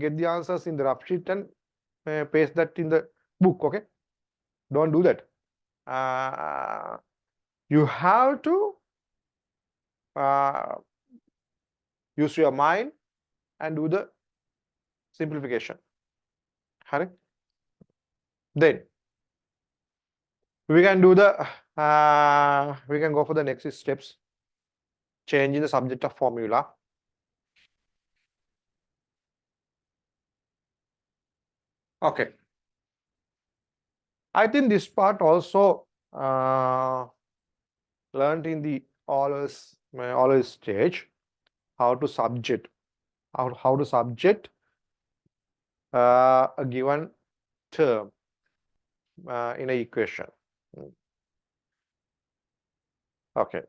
get the answers in the rough sheet and paste that in the book okay don't do that you have to use your mind and do the simplification Hari? Then we can do the we can go for the next steps changing the subject of formula okay I think this part also learned in the oral stage how to subject a given term in an equation. Okay.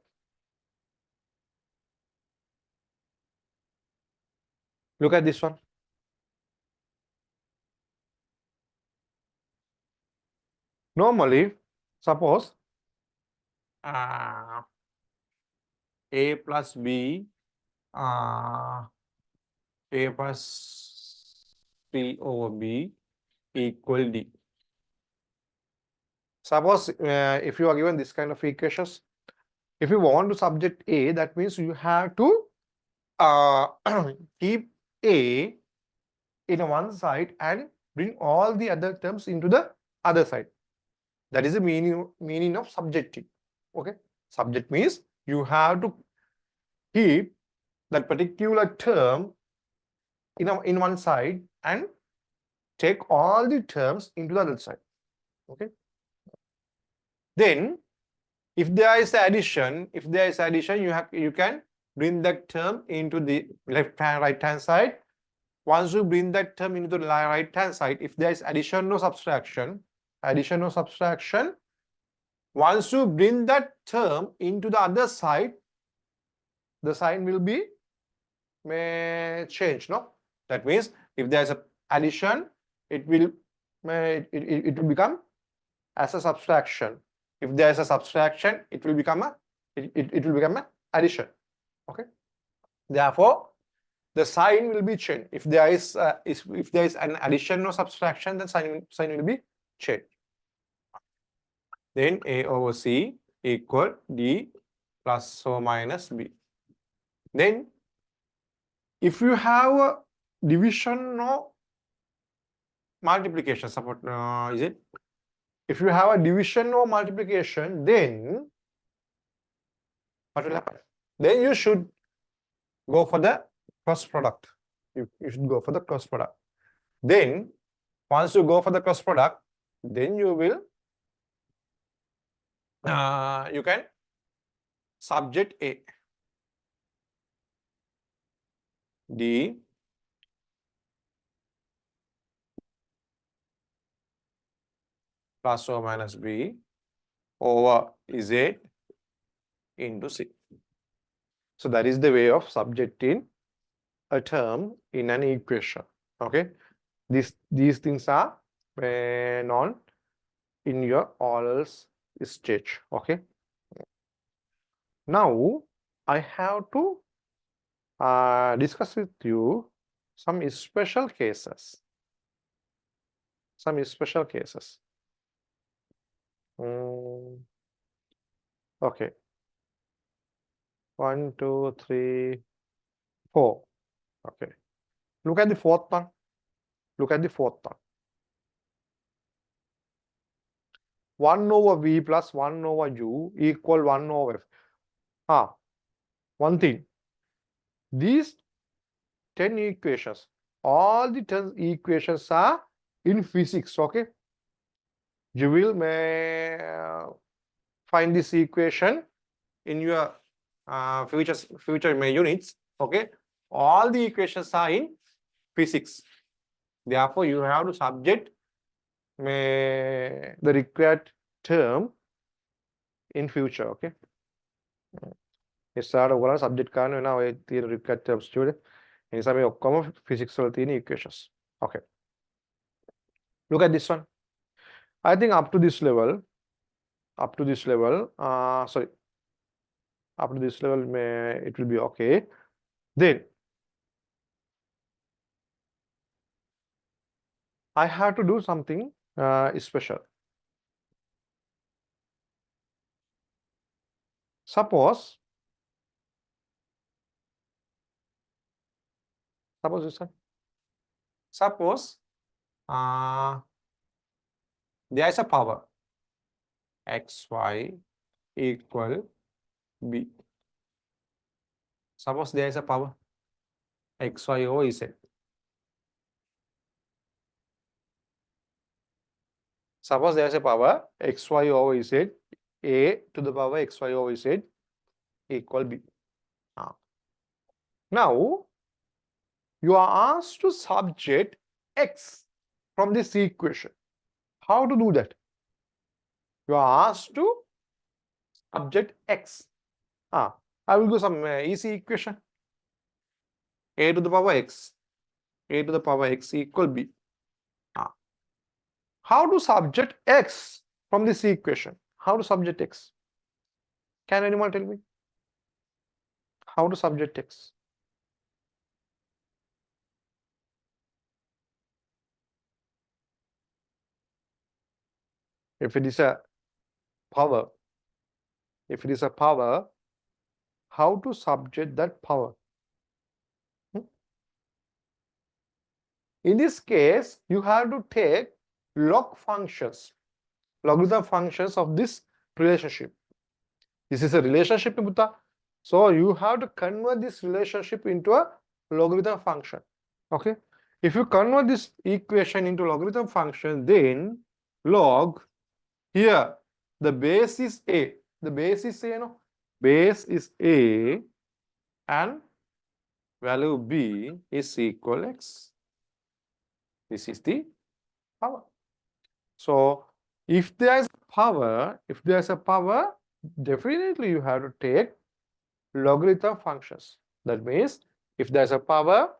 Look at this one. Normally, suppose A plus B, A plus C over B equal D. Suppose if you are given this kind of equations, if you want to subject A, that means you have to keep A in one side and bring all the other terms into the other side. That is the meaning of subjecting. Okay, subject means you have to keep that particular term in one side and take all the terms into the other side. Okay. Then, if there is addition, you can bring that term into the left hand, right hand side. Once you bring that term into the right hand side, if there is addition or subtraction, once you bring that term into the other side, the sign will be change. No, that means if there is a addition, it will become as a subtraction. If there is a subtraction, it will become a addition. Okay. Therefore, the sign will be changed. If there is an addition or subtraction, then sign will be changed. Then A over C equal D plus or minus B. Then, if you have a division or multiplication, support is it? If you have a division or multiplication, then what will happen? Then you should go for the cross product. You should go for the cross product. Then, once you go for the cross product, then you will you can subject A. D plus or minus B over Z into C. So that is the way of subjecting a term in an equation. Okay, these things are known in your oral stage. Okay, now I have to discuss with you some special cases. Okay. 1, 2, 3, 4. Okay. Look at the fourth one. 1 over V plus 1 over U equal 1 over F. One thing. These 10 equations, all the 10 equations are in physics. Okay. You will find this equation in your future units. Okay. All the equations are in physics. Therefore, you have to subject the required term in future. Okay. ඉස්සරහට ඔයගොල්ලෝ subject ගන්න වෙනවා ඔය තියෙන required terms වල. ඒ නිසා මේ ඔක්කොම physics වල තියෙන equations. Okay. Look at this one. I think up to this level, it will be okay. Then I have to do something special. Suppose this one. Suppose there is a power xy equal b. Suppose there is a power xy over z. Suppose there's a power xy over z, a to the power xy over z equal b. Now, you are asked to subject x from this equation. How to do that? You are asked to subject x. I will do some easy equation. A to the power x equal b. How to subject x from this equation? How to subject x? Can anyone tell me? How to subject x? If it is a power, how to subject that power? In this case, you have to take logarithm functions of this relationship. This is a relationship, Buddha. So you have to convert this relationship into a logarithm function. Okay. If you convert this equation into logarithm function, then log here the base is a. The base is a, no? Base is a and value b is equal x. This is the power. So if there is power, definitely you have to take logarithm functions. That means if there's a power,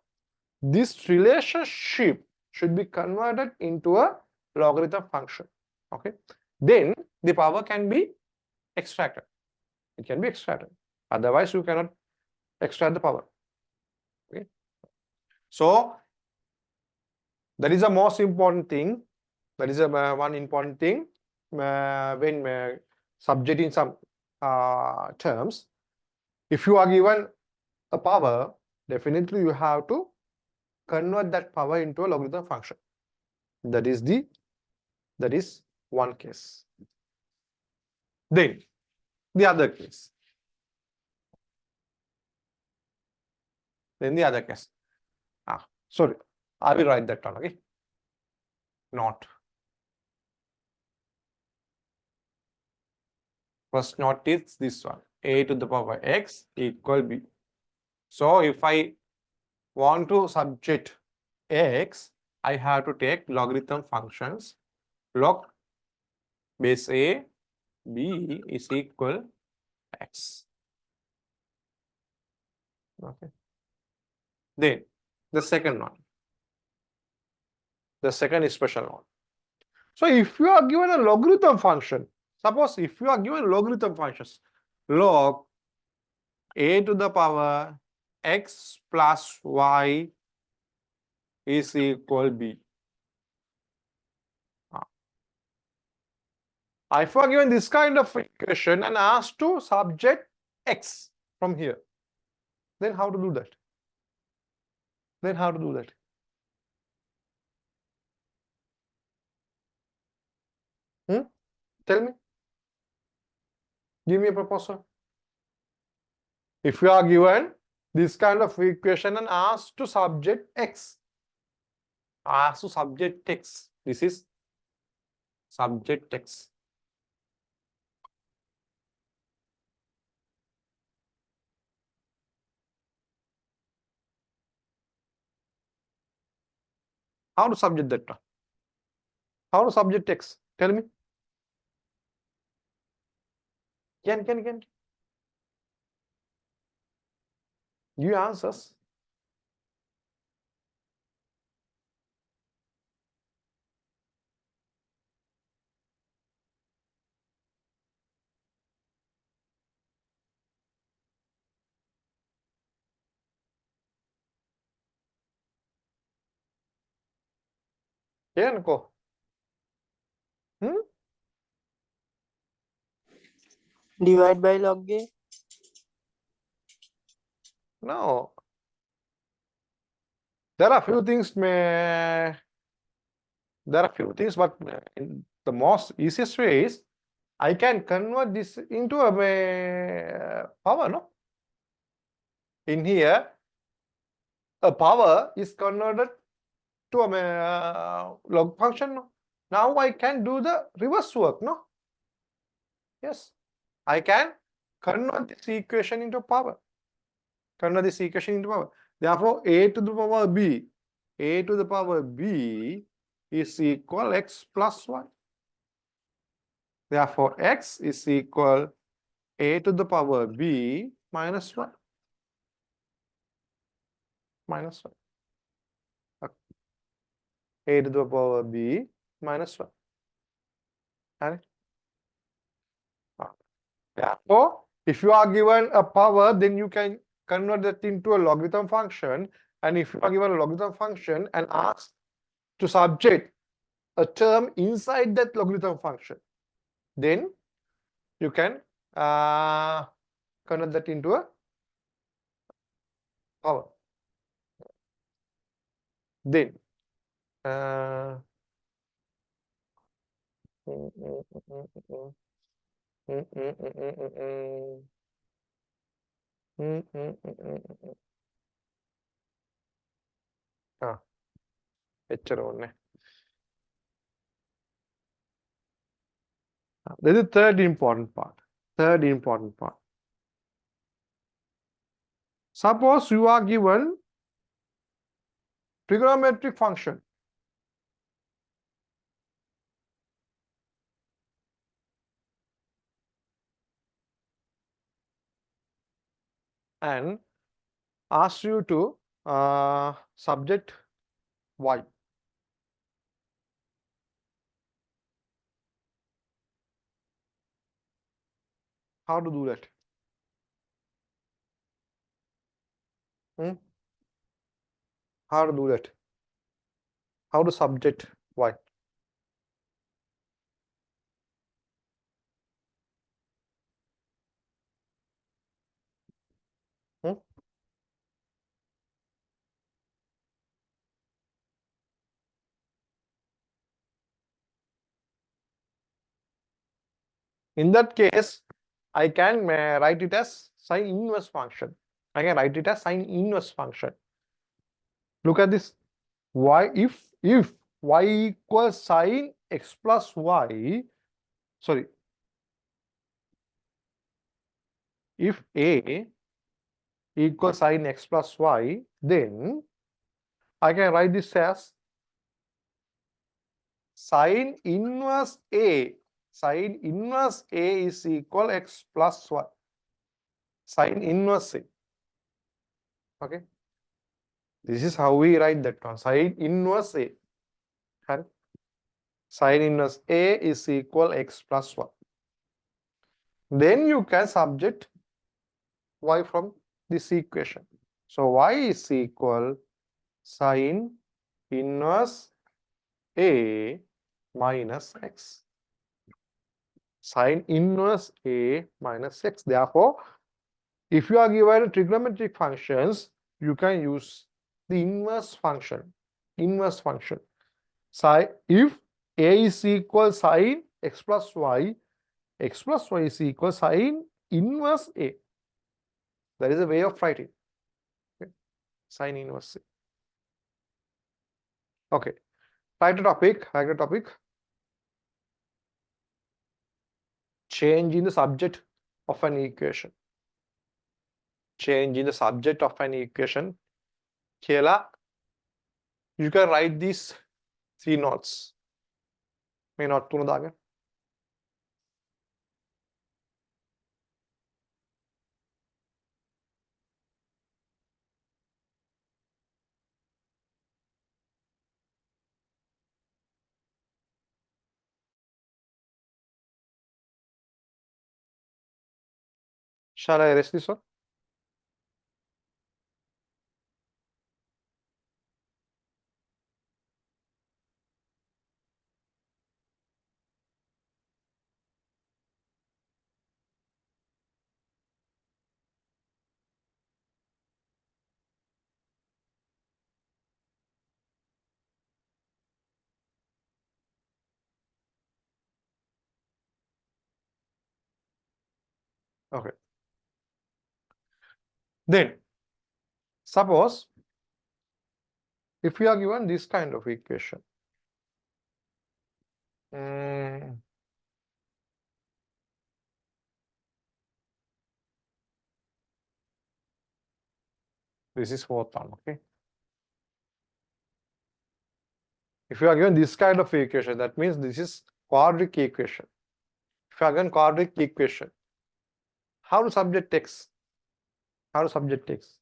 this relationship should be converted into a logarithm function. Okay. Then the power can be extracted. It can be extracted. Otherwise, you cannot extract the power. Okay. So that is the most important thing. That is one important thing when subjecting some terms. If you are given a power, definitely you have to convert that power into a logarithm function. That is one case. Then the other case. Sorry, I will write that down. Okay. Not. First note is this one. A to the power x equal b. So if I want to subject x, I have to take logarithm functions. Log base a, b is equal x. Okay. Then the second one. The second is special one. So if you are given a logarithm function, suppose if you are given logarithm functions, log a to the power x plus y is equal b. If you are given this kind of equation and asked to subject x from here, then how to do that? Tell me. Give me a proposal. If you are given this kind of equation and asked to subject x, this is subject x. How to subject that? How to subject x? Tell me. Can. Give answers. Can go. Divide by log a. No. There are few things, but in the most easiest way is I can convert this into a power, no? In here, a power is converted to a log function, no? Now I can do the reverse work, no? Yes. I can convert this equation into power. Convert this equation into power. Therefore, a to the power b, a to the power b is equal x plus y. Therefore, x is equal a to the power b minus 1. Minus 1. Okay. A to the power b minus 1. Right? Therefore, if you are given a power, then you can convert that into a logarithm function. And if you are given a logarithm function and asked to subject a term inside that logarithm function, then you can convert that into a power. Then එච්චර ඕනේ. This is the third important part. Third important part. Suppose you are given trigonometric function. And ask you to subject y. How to do that? How to do that? How to subject y? In that case, I can write it as sine inverse function. I can write it as sine inverse function. Look at this. Y, if y equals sine x plus y, sorry, if a equals sine x plus y, then I can write this as sine inverse a. Sine inverse a is equal x plus y. Sine inverse a. Okay. This is how we write that one. Sine inverse a. Correct? Sine inverse a is equal x plus y. Then you can subject y from this equation. So y is equal sine inverse a minus x. Sine inverse a minus x. Therefore, if you are given trigonometric functions, you can use the inverse function. Inverse function. If a is equal sine x plus y is equal sine inverse a. That is a way of writing. Okay. Sine inverse a. Okay. Write a topic. Write a topic. Change in the subject of an equation. Change in the subject of an equation. Here, you can write these 3 notes. May not තුන දාගන්න. Shall I erase this one? Okay. Then, suppose if we are given this kind of equation, This is fourth one, okay? If you are given this kind of equation, that means this is quadratic equation. If you are given quadratic equation, how to subject x? How to subject x?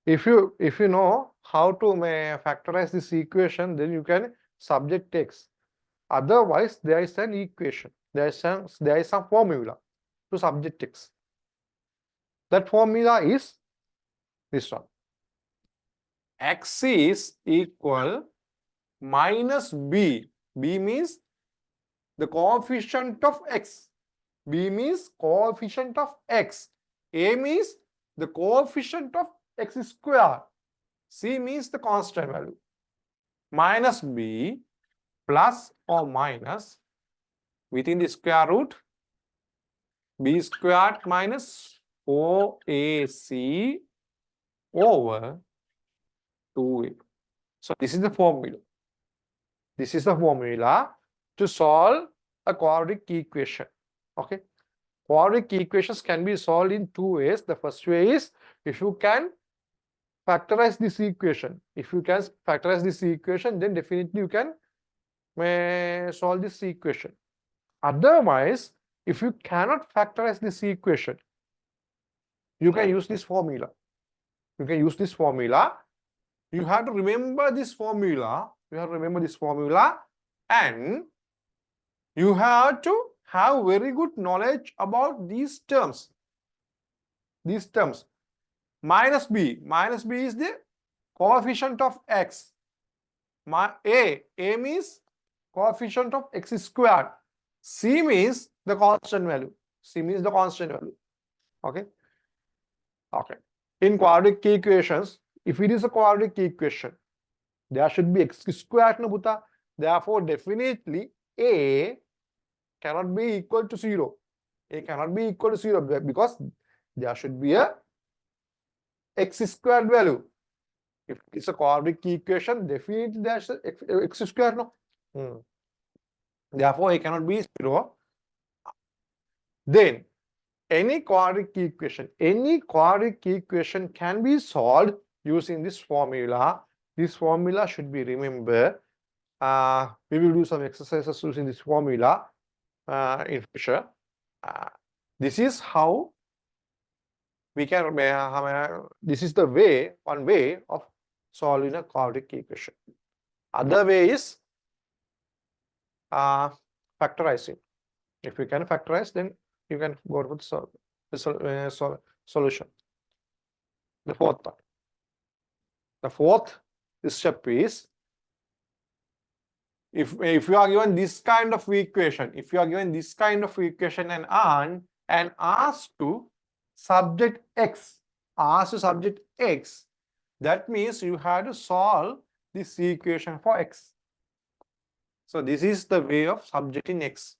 If you know how to factorize this equation, then you can subject x. Otherwise, there is an equation. There is some formula to subject x. That formula is this one. X is equal minus b. B means the coefficient of x. B means coefficient of x. A means the coefficient of x square. C means the constant value. Minus b plus or minus within the square root b squared minus 4ac over 2a. So this is the formula. This is the formula to solve a quadratic equation. Okay. Quadratic equations can be solved in two ways. The first way is if you can factorize this equation. If you can factorize this equation, then definitely you can solve this equation. Otherwise, if you cannot factorize this equation, you can use this formula. You can use this formula. You have to remember this formula. You have to remember this formula, and you have to have very good knowledge about these terms. These terms. Minus b. Minus b is the coefficient of x. A means coefficient of x squared. C means the constant value. C means the constant value. Okay. Okay. In quadratic equations, if it is a quadratic equation, there should be x squared, no buta. Therefore, definitely a cannot be equal to 0. A cannot be equal to 0 because there should be a x squared value. If it's a quadratic equation, definitely there's x squared, no. Therefore, a cannot be 0. Then, any quadratic equation can be solved using this formula. This formula should be remembered. We will do some exercises using this formula in future. This is how we can. This is the way, one way of solving a quadratic equation. Other way is factorizing. If you can factorize, then you can go with the solution. The fourth one. The fourth step is if you are given this kind of equation, and asked to subject x, that means you have to solve this equation for x. So this is the way of subjecting x.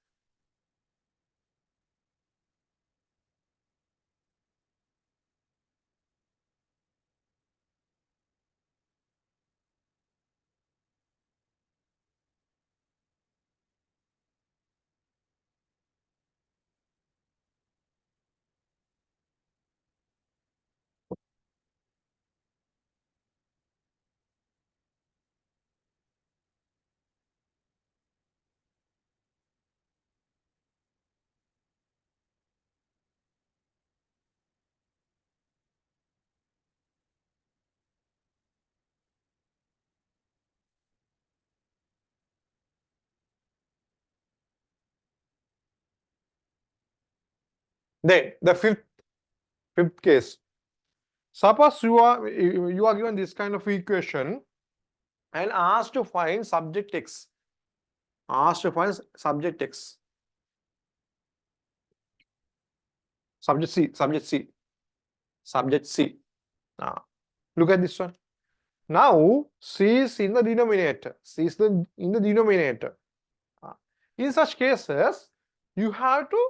Then the fifth case. Suppose you are given this kind of equation and asked to find subject x. Subject C. Look at this one. Now C is in the denominator. In such cases, you have to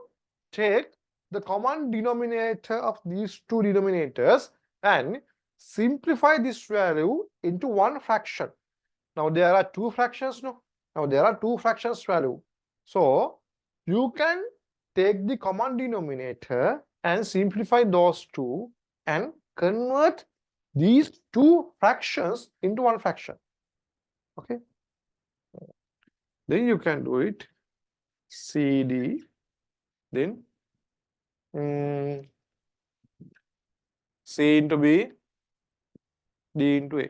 take the common denominator of these two denominators and simplify this value into one fraction. Now there are two fractions, no? Now there are two fractions value. So you can take the common denominator and simplify those two and convert these two fractions into one fraction. Okay. Then you can do it. CD, then C into B, D into A.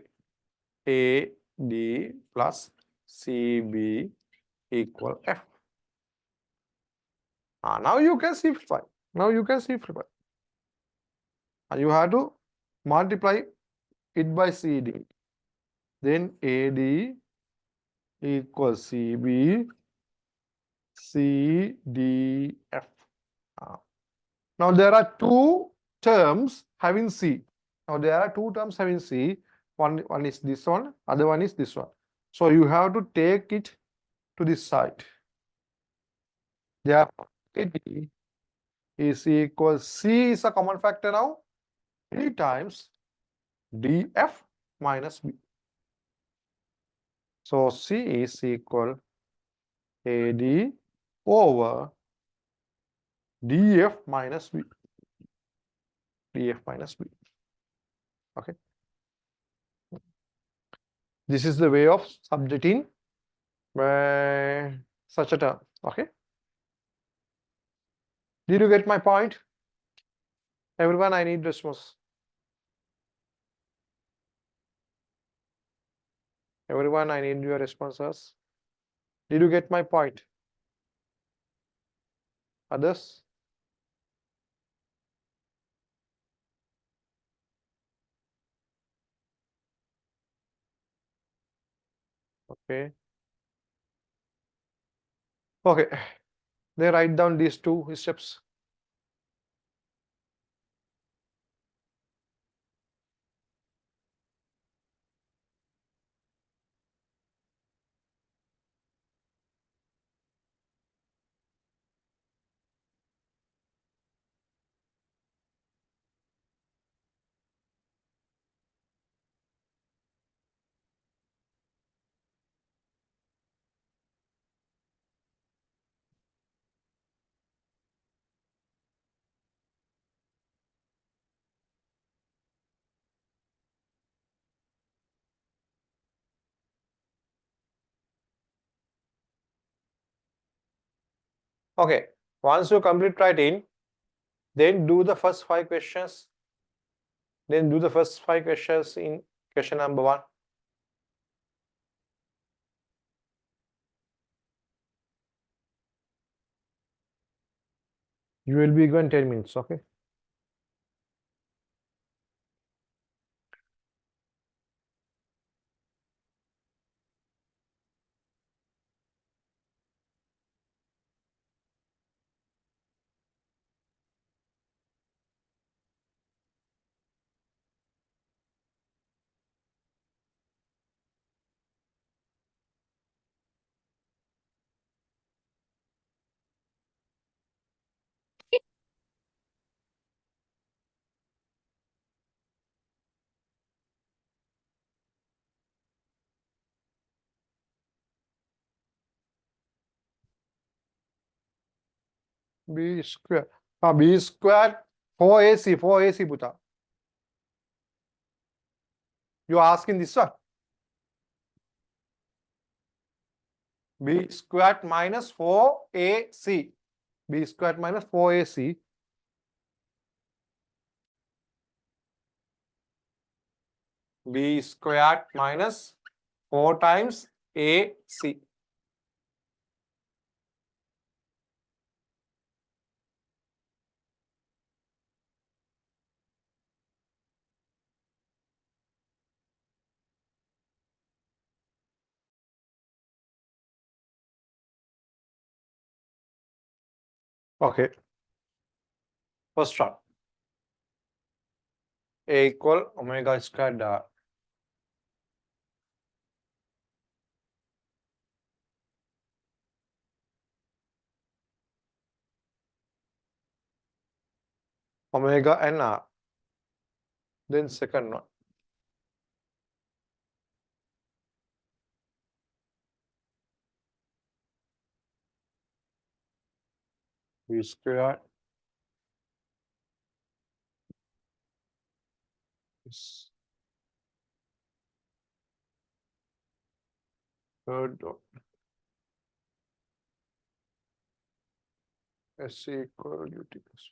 A, D plus CB equal F. Now you can simplify. Now you can simplify. You have to multiply it by CD. Then AD equals CB, CDF. Now there are two terms having C. Now there are two terms having C. One is this one, other one is this one. So you have to take it to this side. Therefore, AD is equals C is a common factor now. 3 times DF minus B. So C is equal AD over DF minus B. DF minus B. Okay. This is the way of subjecting such a term. Okay. Did you get my point? Everyone, I need response. Everyone, I need your responses. Did you get my point? Others? Okay. Okay. Then write down these two steps. Okay. Once you complete writing, then do the first 5 questions. Then do the first 5 questions in question number 1. You will be given 10 minutes, okay? B square. B square 4AC, 4AC puta. You are asking this one? B squared minus 4AC. B squared minus 4AC. B squared minus 4 times AC. Okay. First one. A equal omega squared r. Omega n r. Then second one. v squared is third dot SC equal ut plus.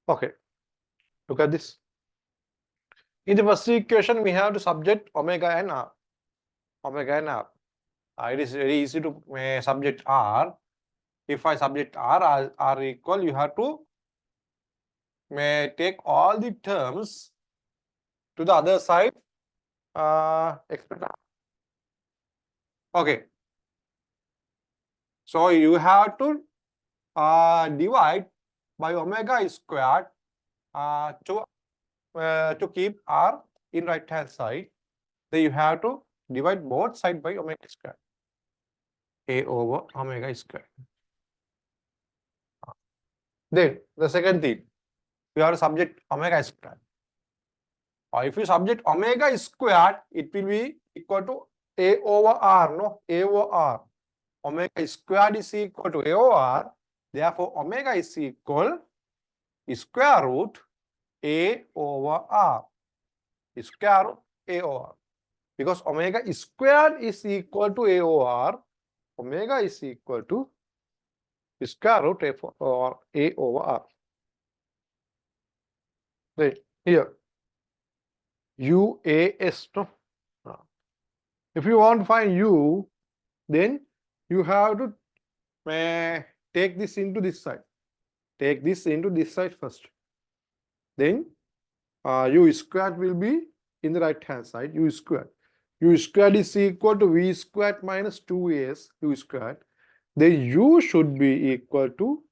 Okay, look at this. In the first equation, we have to subject omega and r. Omega and r. It is very easy to subject r. If I subject r equal, you have to take all the terms to the other side. Okay. So you have to divide by omega squared to keep r in right hand side. Then you have to divide both sides by omega squared. A over omega squared. Then the second thing, you have to subject omega squared. Or if you subject omega squared, it will be equal to A over R, no? A over R. Omega squared is equal to A over R. Therefore, omega is equal square root A over R. Square root A over R. Because omega squared is equal to A over R, omega is equal to square root A over R. Right here, UAS. No? If you want to find U, then you have to take this into this side. Take this into this side first. Then U squared will be in the right hand side, U squared. U squared is equal to V squared minus 2AS U squared. Then U should be equal to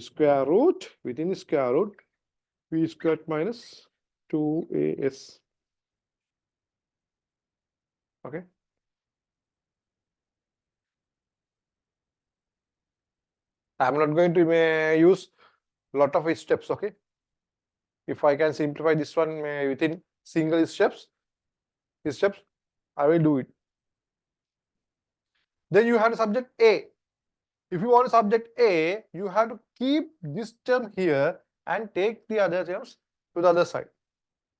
square root, within the square root, V squared minus 2AS. Okay. I'm not going to use a lot of steps, okay? If I can simplify this one within single steps, I will do it. Then you have to subject A. If you want to subject A, you have to keep this term here and take the other terms to the other side.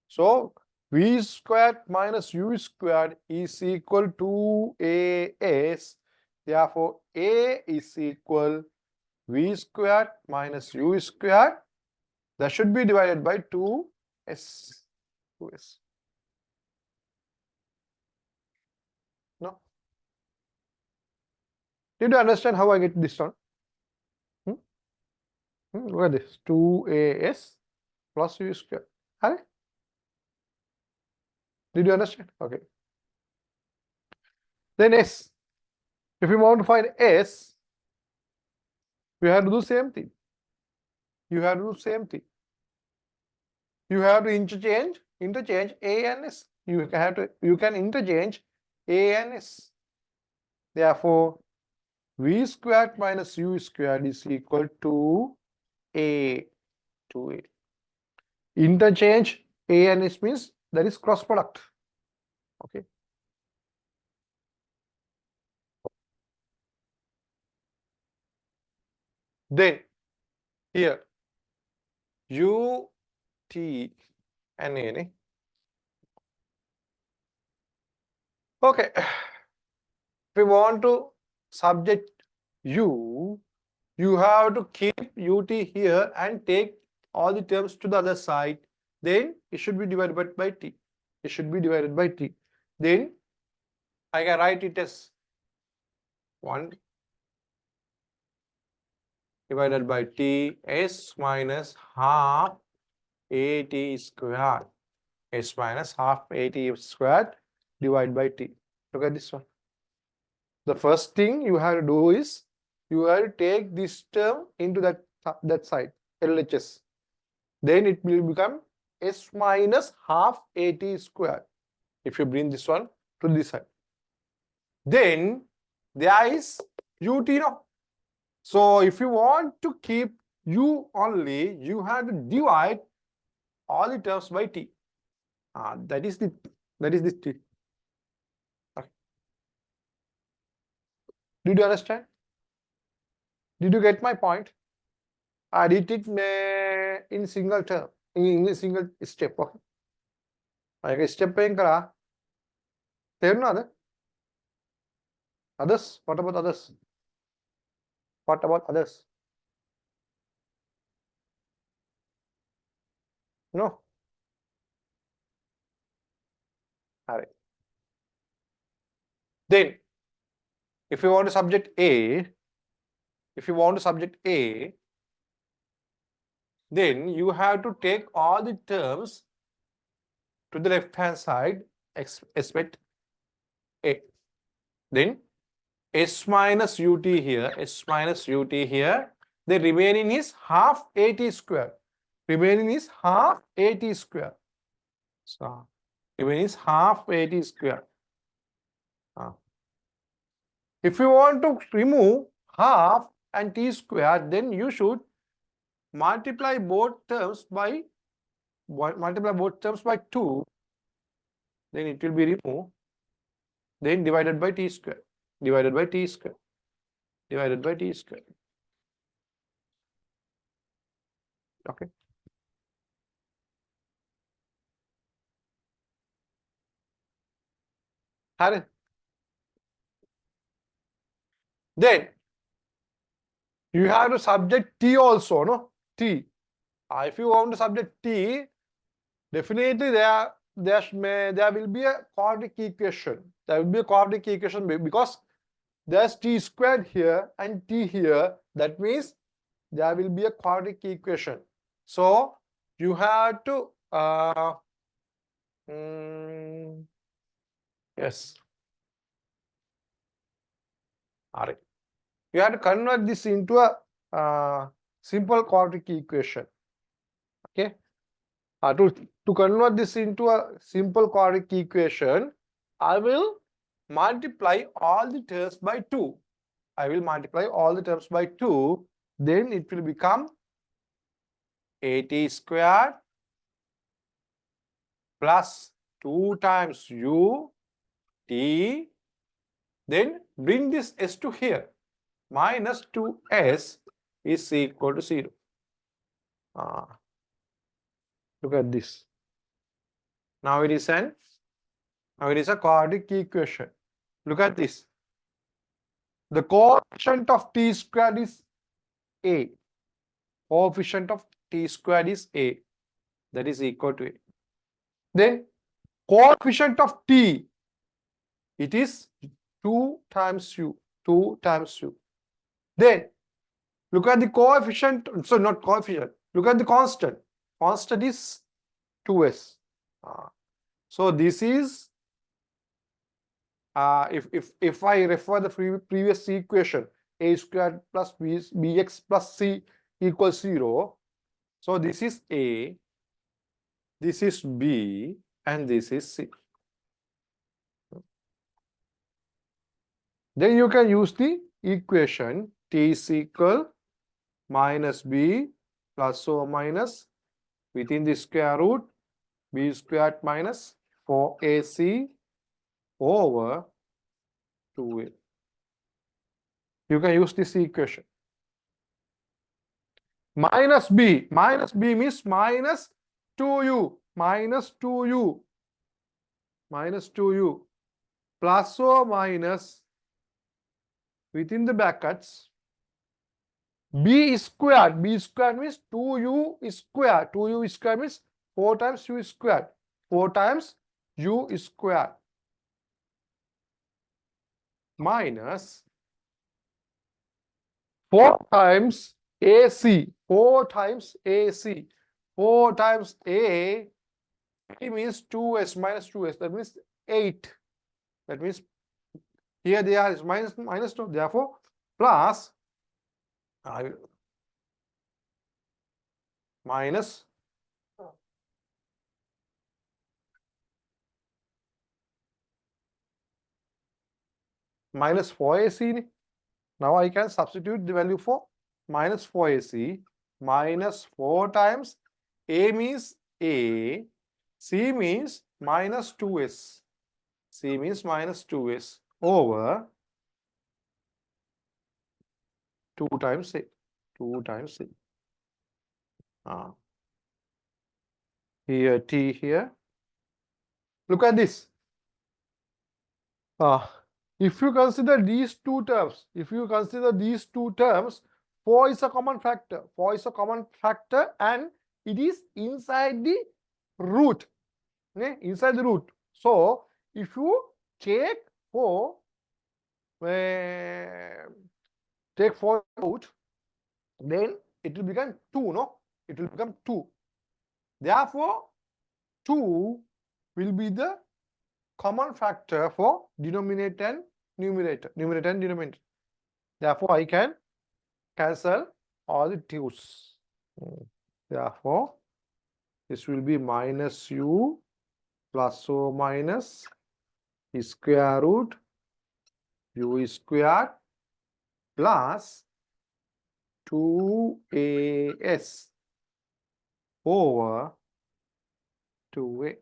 So V squared minus U squared is equal to AS. Therefore, A is equal V squared minus U squared. That should be divided by 2S. 2S. No? Did you understand how I get this one? Look at this. 2AS plus U squared. Right? Did you understand? Okay. Then S. If you want to find S, you have to do same thing. You have to do same thing. You have to interchange A and S. You can interchange A and S. Therefore, V squared minus U squared is equal to A. Interchange A and S means that is cross product. Okay. Then here U, T, and A. Okay. If we want to subject U, you have to keep UT here and take all the terms to the other side. Then it should be divided by T. It should be divided by T. Then I can write it as 1 divided by T S minus half AT squared. S minus half AT squared divided by T. Look at this one. The first thing you have to do is you have to take this term into that side, LHS. Then it will become S minus half AT squared. If you bring this one to this side, then there is ut, no? So if you want to keep u only, you have to divide all the terms by t. That is this t. Okay. Did you understand? Did you get my point? I did it in single term, in single step. Okay. I step එකෙන් කරා. තේරුණාද? Others? What about others? What about others? No. All right. Then, if you want to subject A, then you have to take all the terms to the left hand side, except A. Then s minus ut here, the remaining is half at square. Remaining is half at square. So, remaining is half at square. If you want to remove half and t square, then you should multiply both terms by 2. Then it will be removed. Then divided by t square. Divided by t square. Divided by t square. Okay. Harry. Then you have to subject t also, no? T. If you want to subject t, definitely there will be a quadratic equation. There will be a quadratic equation because there's t squared here and t here. That means there will be a quadratic equation. So you have to yes. All right. You have to convert this into a simple quadratic equation. Okay. To convert this into a simple quadratic equation, I will multiply all the terms by 2. I will multiply all the terms by 2. Then it will become at squared plus 2 times u t. Then bring this s to here. Minus 2s is equal to 0. Look at this. Now it is a quadratic equation. Look at this. The coefficient of t squared is a. Coefficient of t squared is a. That is equal to a. Then coefficient of t, it is 2 times u. 2 times u. Then look at the coefficient. So not coefficient. Look at the constant. Constant is 2s. So this is if I refer the previous equation, a squared plus bx plus c equals 0. So this is a, this is b, and this is c. Then you can use the equation t is equal minus b plus or minus within the square root b squared minus 4ac over 2a. You can use this equation. Minus b means minus 2u, minus 2u, minus 2u, plus or minus within the brackets b squared. B squared means 2u squared. 2u squared means 4 times u squared. 4 times u squared minus 4 times AC. 4 times AC. 4 times A, it means 2s minus 2s. That means 8. That means here there is minus 2. Therefore, plus minus minus 4ac. Now I can substitute the value for minus 4ac. Minus 4 times a means a, c means minus 2s. C means minus 2s over 2 times a. 2 times a. Here t here. Look at this. If you consider these two terms, 4 is a common factor. 4 is a common factor and it is inside the root. Inside the root. So if you take 4 out, then it will become 2, no? It will become 2. Therefore, 2 will be the common factor for denominator and numerator. Therefore, I can cancel all the 2's. Therefore, this will be minus u plus or minus square root u squared plus 2as over 2a.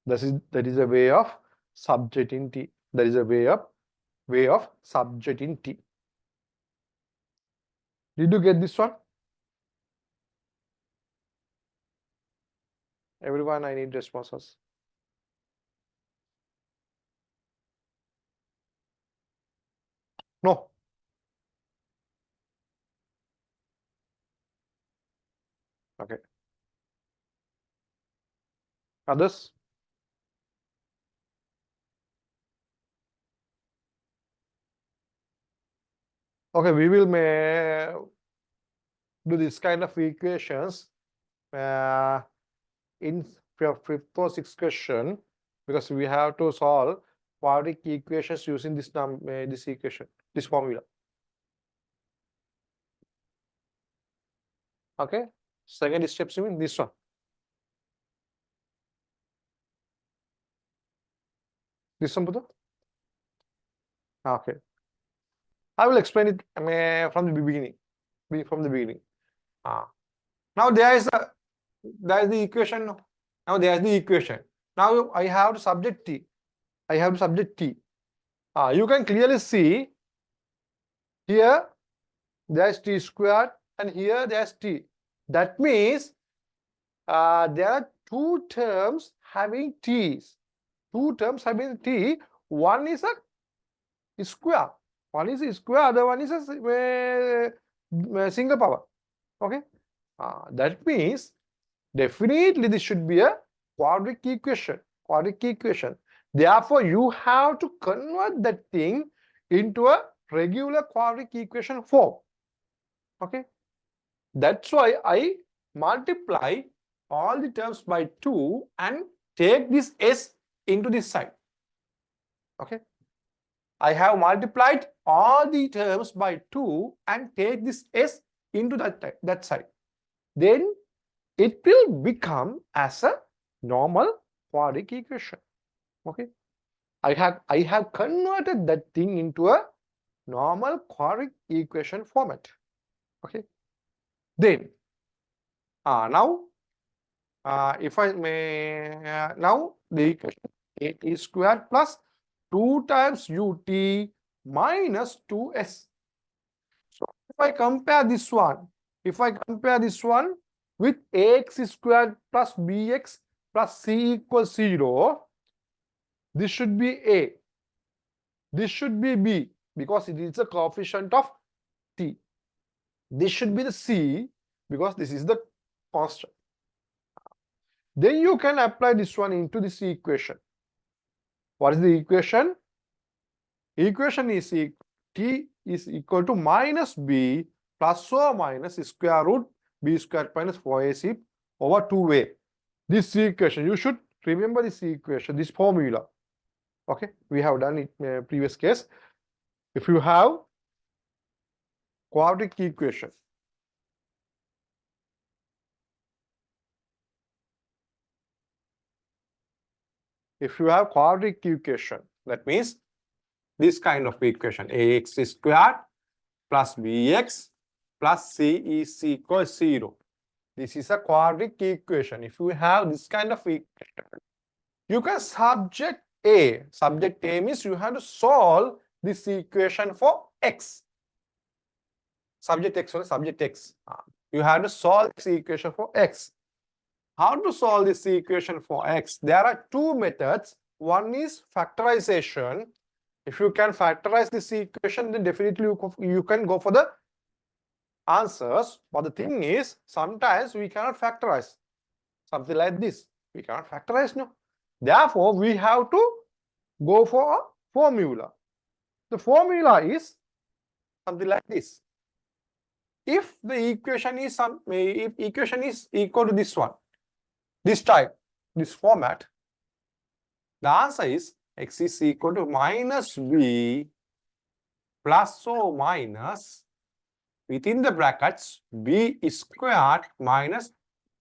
That is a way of subjecting t. That is a way of subjecting t. Did you get this one? Everyone, I need responses. No. Okay. Others? Okay, we will do this kind of equations in fifth or sixth question, because we have to solve quadratic equations using this equation, this formula. Okay, second step in this one. This one, Buddha? Okay. I will explain it from the beginning. Now there is the equation. Now there is the equation. Now I have to subject t. You can clearly see here there is t squared and here there is t. That means there are two terms having t's. One is a square. Other one is a single power. Okay. That means definitely this should be a quadratic equation. Therefore, you have to convert that thing into a regular quadratic equation form. Okay. That's why I multiply all the terms by 2 and take this s into this side. Okay. I have multiplied all the terms by 2 and take this s into that side. Then it will become as a normal quadratic equation. Okay. I have converted that thing into a normal quadratic equation format. Okay. Then now if I may now the equation 8 squared plus 2 times ut minus 2s. So if I compare this one with ax squared plus bx plus c equals 0, this should be a, this should be b, because it is a coefficient of t. This should be the c, because this is the constant. Then you can apply this one into this equation. What is the equation? Equation is t is equal to minus b plus or minus square root b squared minus 4ac over 2a. This equation, you should remember this equation, this formula. Okay, we have done it in a previous case. If you have quadratic equation, if you have quadratic equation, that means this kind of equation, ax squared plus bx plus c is equal 0. This is a quadratic equation. If you have this kind of equation, you can subject A. Subject A means you have to solve this equation for x. Subject x, sorry, subject x. You have to solve this equation for x. How to solve this equation for x? There are two methods. One is factorization. If you can factorize this equation, then definitely you can go for the answers. But the thing is, sometimes we cannot factorize. Something like this. We cannot factorize, no. Therefore, we have to go for a formula. The formula is something like this. If the equation is equal to this one, this type, this format, the answer is x is equal to minus b plus or minus within the brackets b squared minus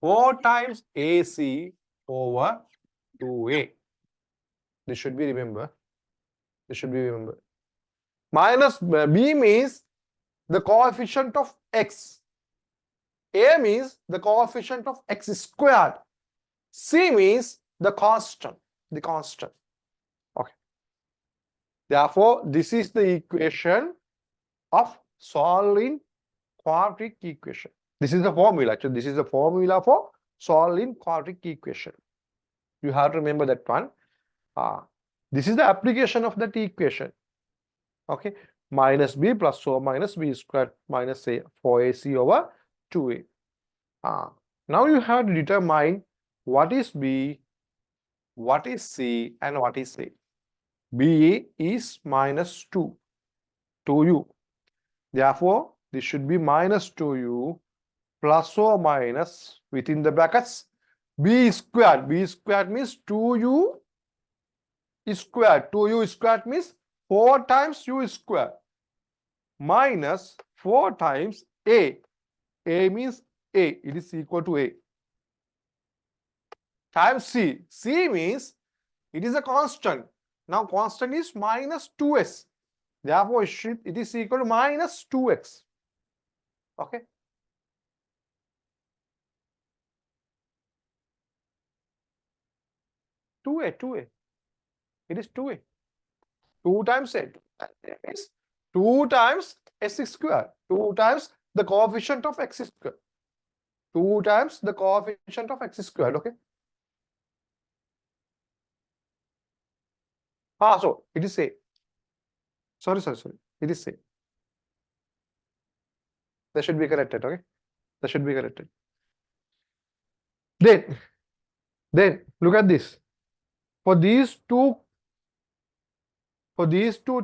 4 times ac over 2a. This should be remembered. This should be remembered. Minus b means the coefficient of x. A means the coefficient of x squared. C means the constant. The constant. Okay. Therefore, this is the equation of solving quadratic equation. This is the formula. Actually, this is the formula for solving quadratic equation. You have to remember that one. This is the application of that equation. Okay. Minus b plus or minus b squared minus a 4ac over 2a. Now you have to determine what is b, what is c, and what is a. b is minus 2, 2u. Therefore, this should be minus 2u plus or minus within the brackets b squared. B squared means 2u squared. 2u squared means 4 times u squared minus 4 times a. A means a. It is equal to a. Times c. C means it is a constant. Now constant is minus 2s. Therefore, it is equal to minus 2x. Okay. Two a. It is 2a. 2 times a. That means 2 times s squared. 2 times the coefficient of x squared. 2 times the coefficient of x squared. Okay. So it is a. Sorry. It is a. That should be corrected. Okay. That should be corrected. Then look at this. For these two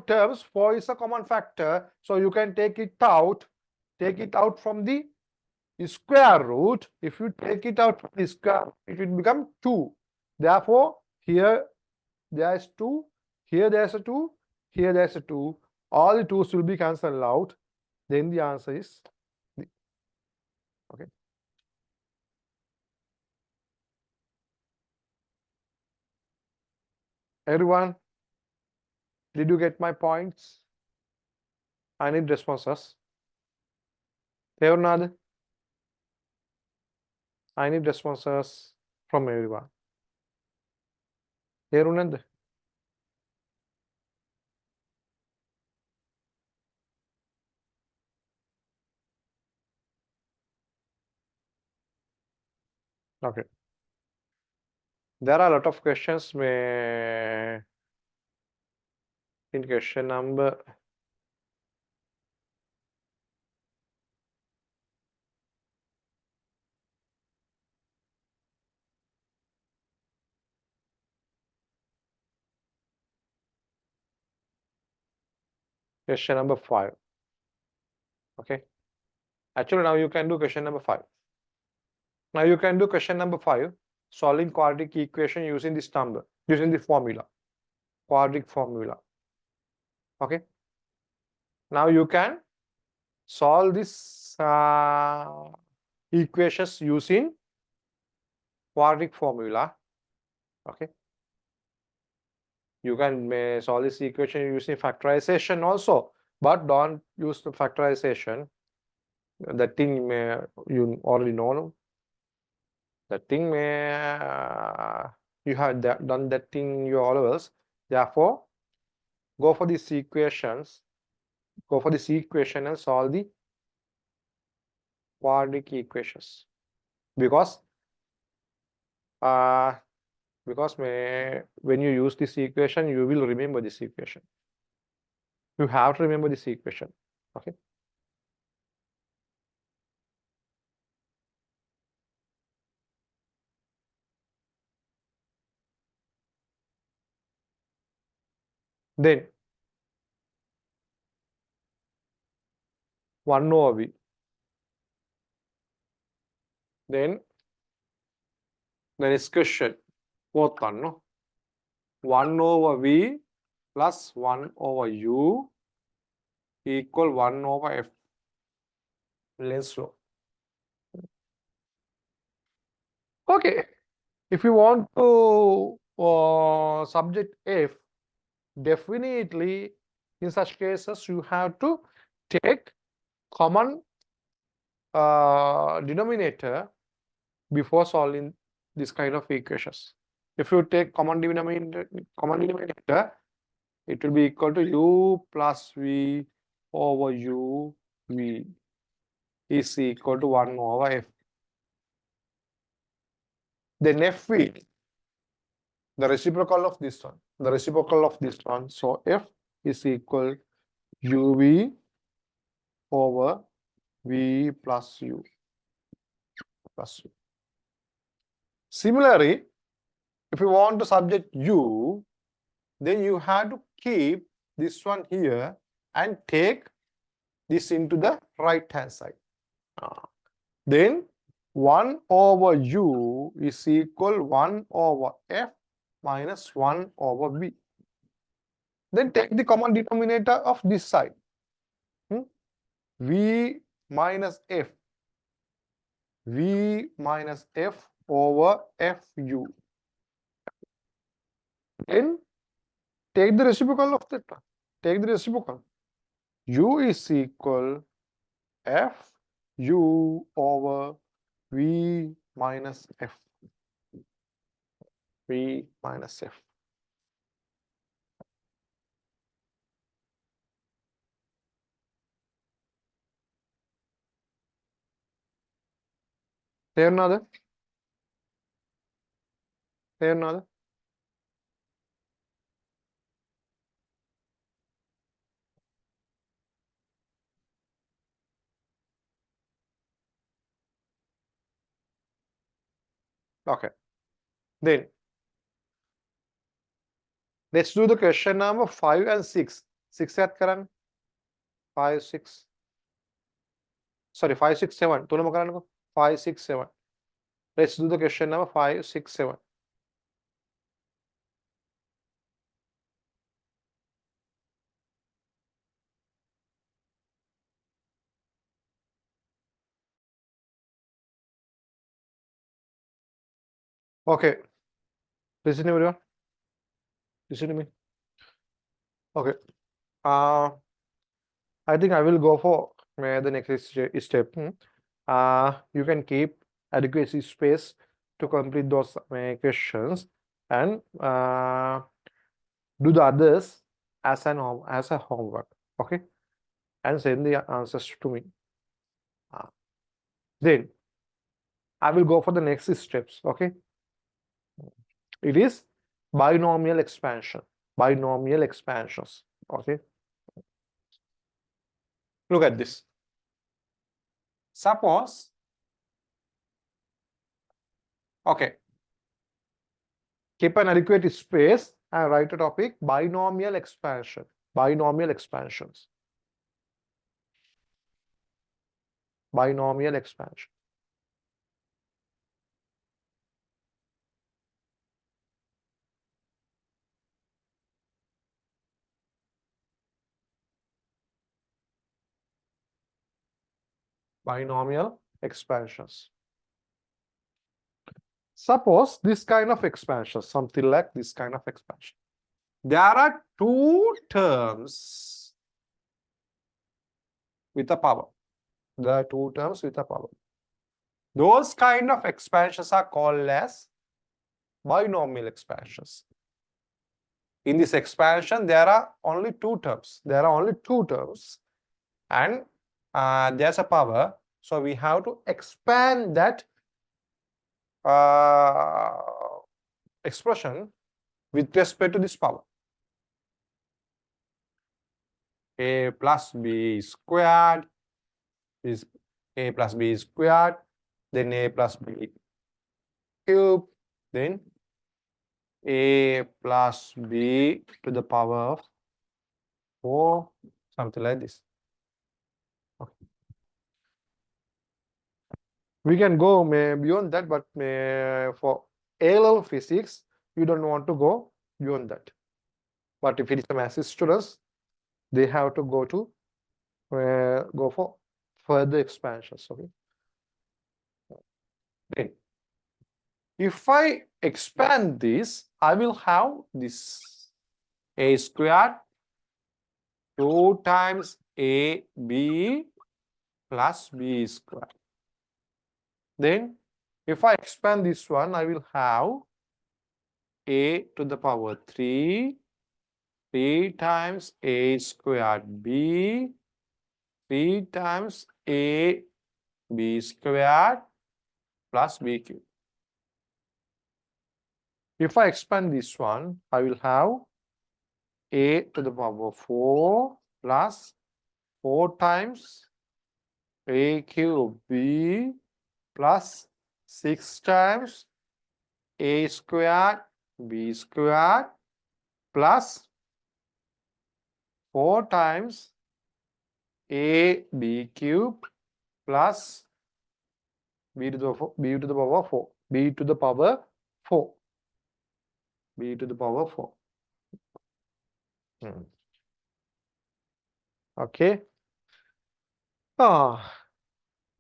terms, 4 is a common factor, so you can take it out from the square root. If you take it out from the square, it will become 2. Therefore, here there is 2, here there is a 2, here there is a 2. All the 2's will be cancelled out. Then the answer is okay. Everyone, did you get my points? I need responses. I need responses from everyone. Okay. There are a lot of questions. In question number question number 5. Okay. Actually, now you can do question number 5. Now you can do question number 5, solving quadratic equation using this number, using the formula, quadratic formula. Okay. Now you can solve this equations using quadratic formula. Okay. You can solve this equation using factorization also, but don't use the factorization. That thing you already know. That thing you have done that thing in your levels. Therefore, go for these equations. Go for this equation and solve the quadratic equations. Because when you use this equation, you will remember this equation. You have to remember this equation. Okay. Then 1 over v. Then the next question, fourth one, no? 1 over v plus 1 over u equal 1 over f. Length law. Okay. If you want to subject f, definitely in such cases you have to take common denominator before solving this kind of equations. If you take common denominator, it will be equal to u plus v over u v is equal to 1 over f. Then fv, the reciprocal of this one, the reciprocal of this one. So f is equal uv over v plus u plus u. Similarly, if you want to subject u, then you have to keep this one here and take this into the right hand side. Then 1 over u is equal 1 over f minus 1 over v. Then take the common denominator of this side. V minus f. V minus f over fu. Then take the reciprocal of that one. Take the reciprocal. U is equal f u over v minus f. V minus f. There another. There another. Okay. Then let's do the question number 5 and 6. 6 at karan. 5, 6. Sorry, 5, 6, 7. 5, 6, 7. Let's do the question number 5, 6, 7. Okay. Listen everyone. Listen to me. Okay. I think I will go for the next step. You can keep adequate space to complete those questions and do the others as a homework. Okay, and send the answers to me. Then I will go for the next steps. Okay, it is binomial expansion. Binomial expansions. Okay, look at this. Suppose, okay, keep an adequate space and write a topic, binomial expansion. Binomial expansions. Binomial expansion. Binomial expansions. Suppose this kind of expansion, something like this kind of expansion. there are two terms with a power. There are two terms with a power. Those kind of expansions are called as binomial expansions. In this expansion, there are only two terms. There are only two terms, and there's a power. So we have to expand that expression with respect to this power. A plus b squared is a plus b squared, then a plus b cubed, then a plus b to the power of 4, something like this. Okay. We can go beyond that, but for A-level physics, you don't want to go beyond that. But if it is a math students, they have to go to go for further expansions. Okay. Then, if I expand this, I will have this a squared 2 times ab plus b squared. Then, if I expand this one, I will have a to the power 3 times a squared b, 3 times a b squared plus b cubed. If I expand this one, I will have a to the power 4 plus 4 times a cube b plus 6 times a squared b squared plus 4 times a b cube plus b to the power 4, b to the power 4, b to the power 4. Okay.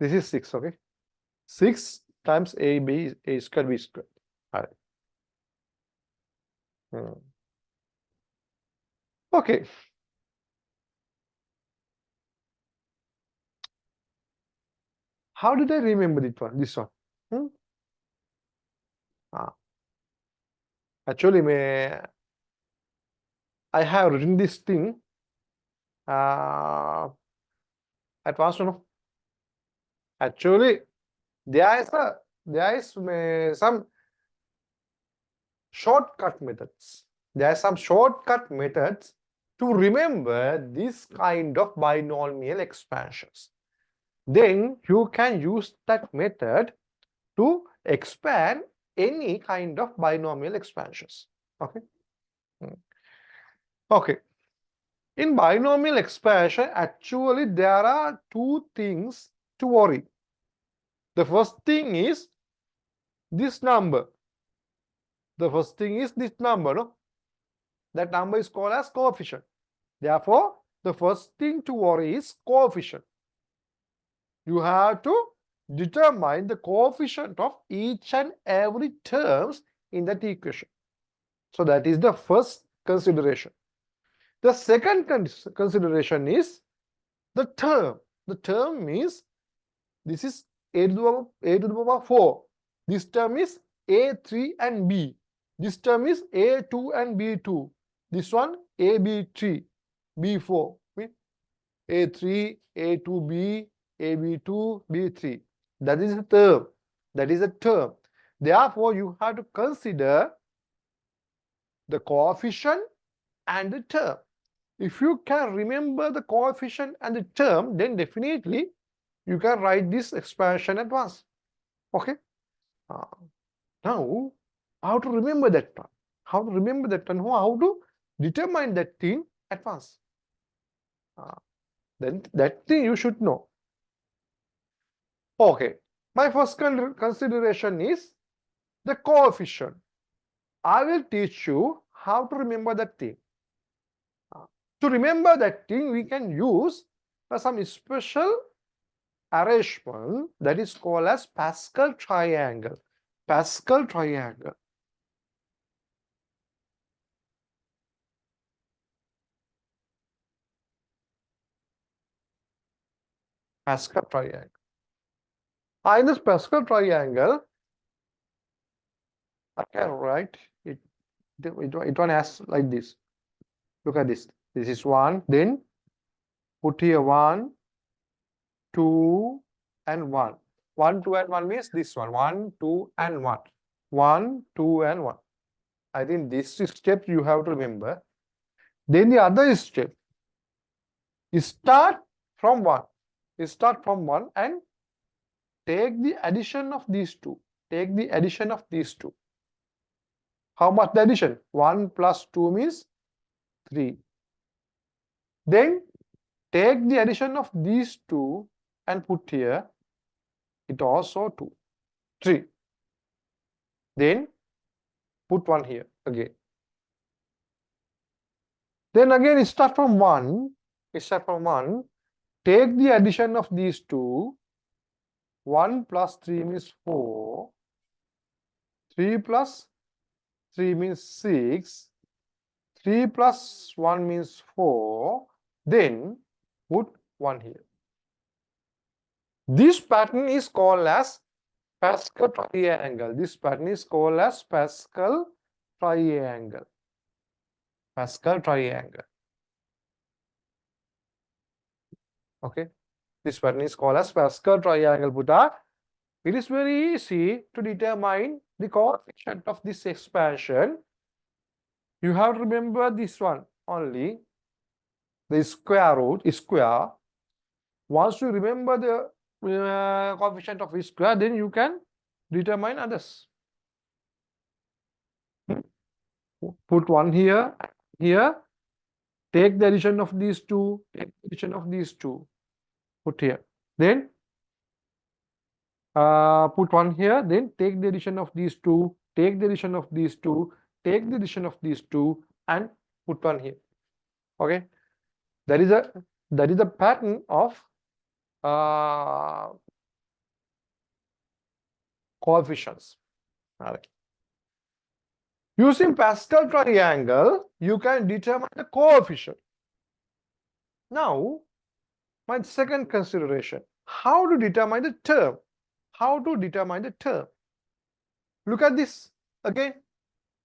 This is 6. Okay. 6 times a squared b squared. All right. Okay. How did I remember this one? Actually, I have written this thing at once, no? Actually, there is some shortcut methods. There are some shortcut methods to remember this kind of binomial expansions. Then you can use that method to expand any kind of binomial expansions. Okay. Okay. In binomial expansion, actually there are two things to worry. The first thing is this number. The first thing is this number, no? That number is called as coefficient. Therefore, the first thing to worry is coefficient. You have to determine the coefficient of each and every terms in that equation. So that is the first consideration. The second consideration is the term. The term means this is a to the power 4. This term is a3 and b. This term is a2 and b2. This one ab3, b4. a3, a2b, ab2, b3. That is a term. That is a term. Therefore, you have to consider the coefficient and the term. If you can remember the coefficient and the term, then definitely you can write this expansion at once. Okay. Now, how to remember that one? How to remember that one? How to determine that thing at once? Then that thing you should know. Okay. My first consideration is the coefficient. I will teach you how to remember that thing. To remember that thing, we can use some special arrangement that is called as Pascal triangle. Pascal triangle. Pascal triangle. In this Pascal triangle, I can write it. It one has like this. Look at this. This is 1. Then put here 1, 2, and 1. 1, 2, and 1 means this one. 1, 2, and 1. 1, 2, and 1. I think this step you have to remember. Then the other step is start from 1. Start from 1 and take the addition of these two. Take the addition of these two. How much the addition? 1 plus 2 means 3. Then take the addition of these two and put here. It also 2. 3. Then put 1 here again. Then again start from 1. Start from 1. Take the addition of these two. 1 plus 3 means 4. 3 plus 3 means 6. 3 plus 1 means 4. Then put 1 here. This pattern is called as Pascal triangle. This pattern is called as Pascal triangle. Pascal triangle. Okay. This pattern is called as Pascal triangle, Buddha. It is very easy to determine the coefficient of this expansion. You have to remember this one only. The square root is square. Once you remember the coefficient of square, then you can determine others. Put 1 here, here. Take the addition of these two. Take the addition of these two. Put here. Then put 1 here. Then take the addition of these two. Take the addition of these two. Take the addition of these two, and put 1 here. Okay. That is a pattern of coefficients. All right. Using Pascal triangle, you can determine the coefficient. Now, my second consideration, how to determine the term. How to determine the term. Look at this again.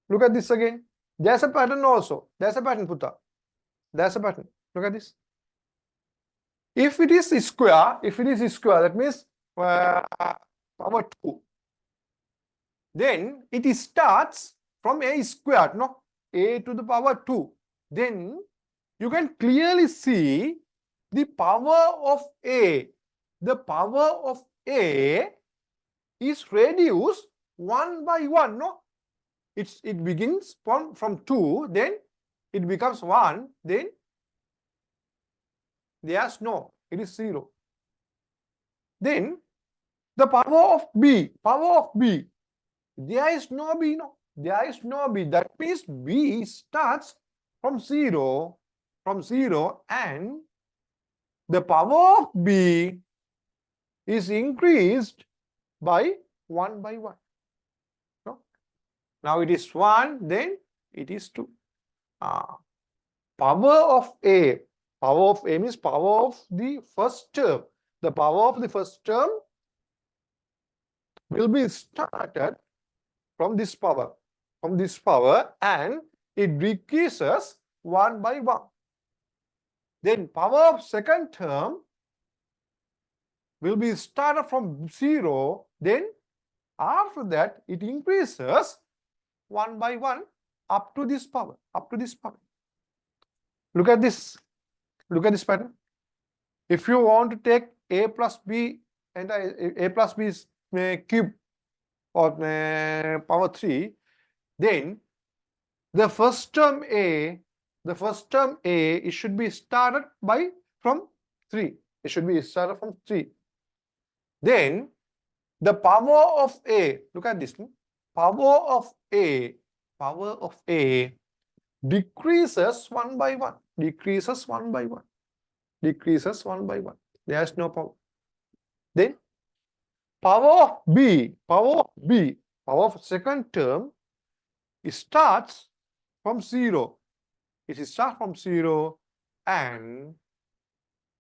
Look at this again. There's a pattern also. There's a pattern, Putta. There's a pattern. Look at this. If it is square, that means power 2. Then it starts from a squared, no? A to the power 2. Then you can clearly see the power of A. The power of A is reduced 1 by 1, no? It begins from 2, then it becomes 1, then there's no, it is 0. Then the power of B, there is no B, no? There is no B. That means B starts from 0, and the power of B is increased by 1 by 1. No? Now it is 1, then it is 2. Power of A. Power of A means power of the first term. The power of the first term will be started from this power. And it decreases 1 by 1. Then power of second term will be started from 0. Then after that it increases 1 by 1 up to this power. Look at this. Look at this pattern. If you want to take A plus B and A plus B is cube or power 3, then the first term A, it should be started from 3. It should be started from 3. Then the power of A, look at this. Power of A decreases 1 by 1. Decreases 1 by 1. There is no power. Then power of B, power of second term, it starts from 0. It starts from 0 and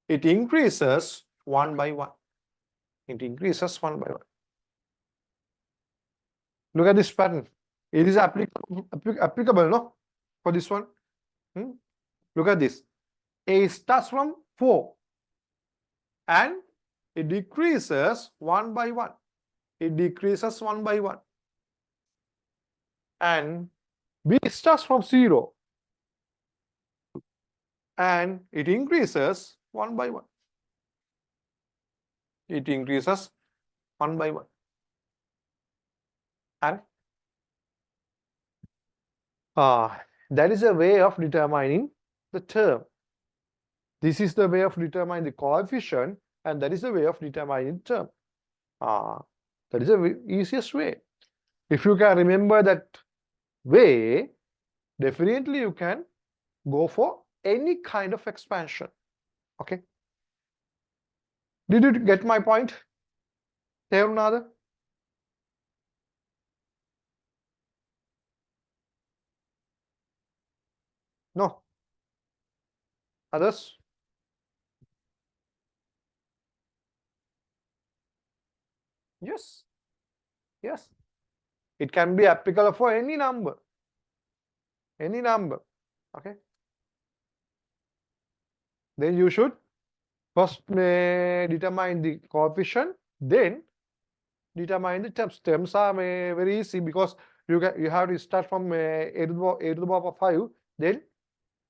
it increases 1 by 1. It increases 1 by 1. Look at this pattern. It is applicable, no? For this one. Look at this. A starts from 4 and it decreases 1 by 1. It decreases 1 by 1. And B starts from 0 and it increases 1 by 1. It increases 1 by 1. And that is a way of determining the term. This is the way of determining the coefficient, and that is the way of determining the term. That is the easiest way. If you can remember that way, definitely you can go for any kind of expansion. Okay? Did you get my point? Another? No. Others? Yes. Yes. It can be applicable for any number. Any number. Okay? Then you should first determine the coefficient, then determine the terms. Terms are very easy because you have to start from a to the power of 5, then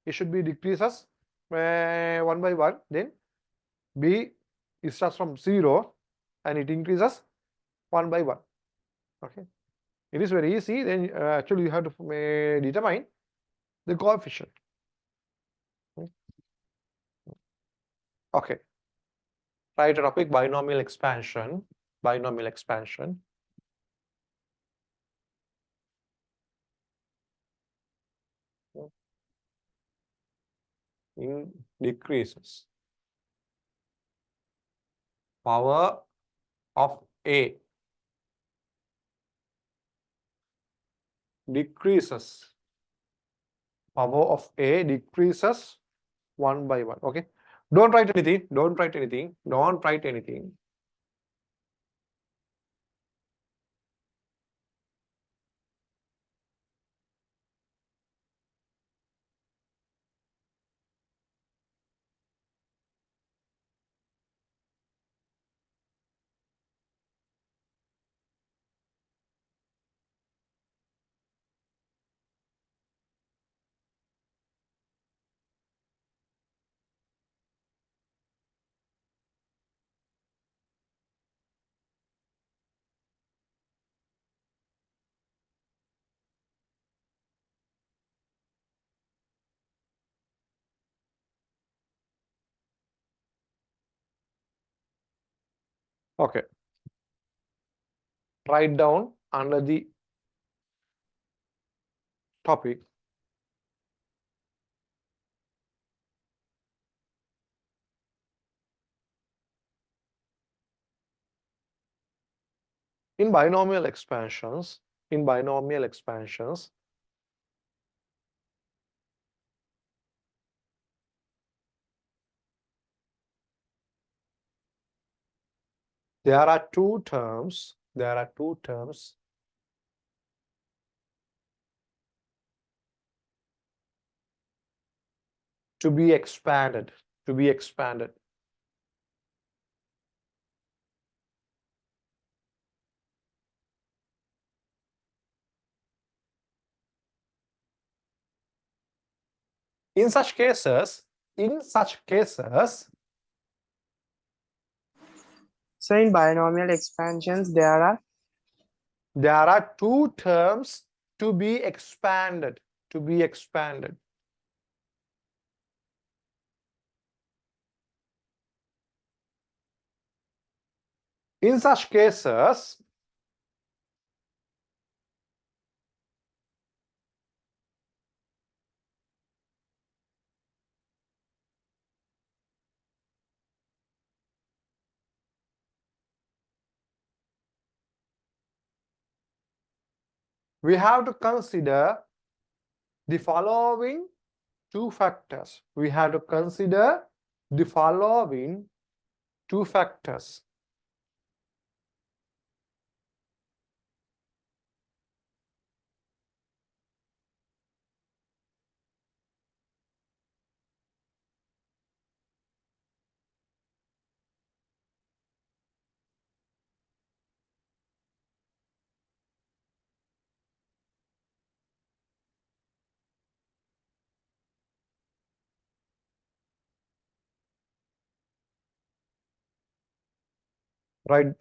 it should be decreases 1 by 1, then B it starts from 0 and it increases 1 by 1. Okay, it is very easy. Then actually you have to determine the coefficient. Okay, write a topic: binomial expansion. Binomial expansion. Decreases power of A decreases power of A decreases 1 by 1. Okay, don't write anything, don't write anything, don't write anything. Okay, write down under the topic in binomial expansions. In binomial expansions, there are two terms. There are two terms to be expanded. To be expanded. In such cases, So in binomial expansions, there are two terms to be expanded. To be expanded. In such cases, we have to consider the following two factors. We have to consider the following two factors. Right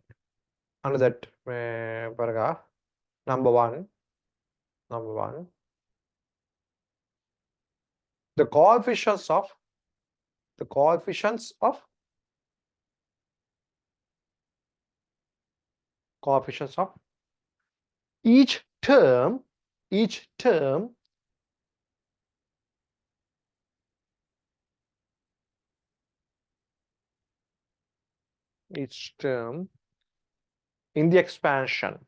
under that paragraph. Number one, the coefficients of each term in the expansion.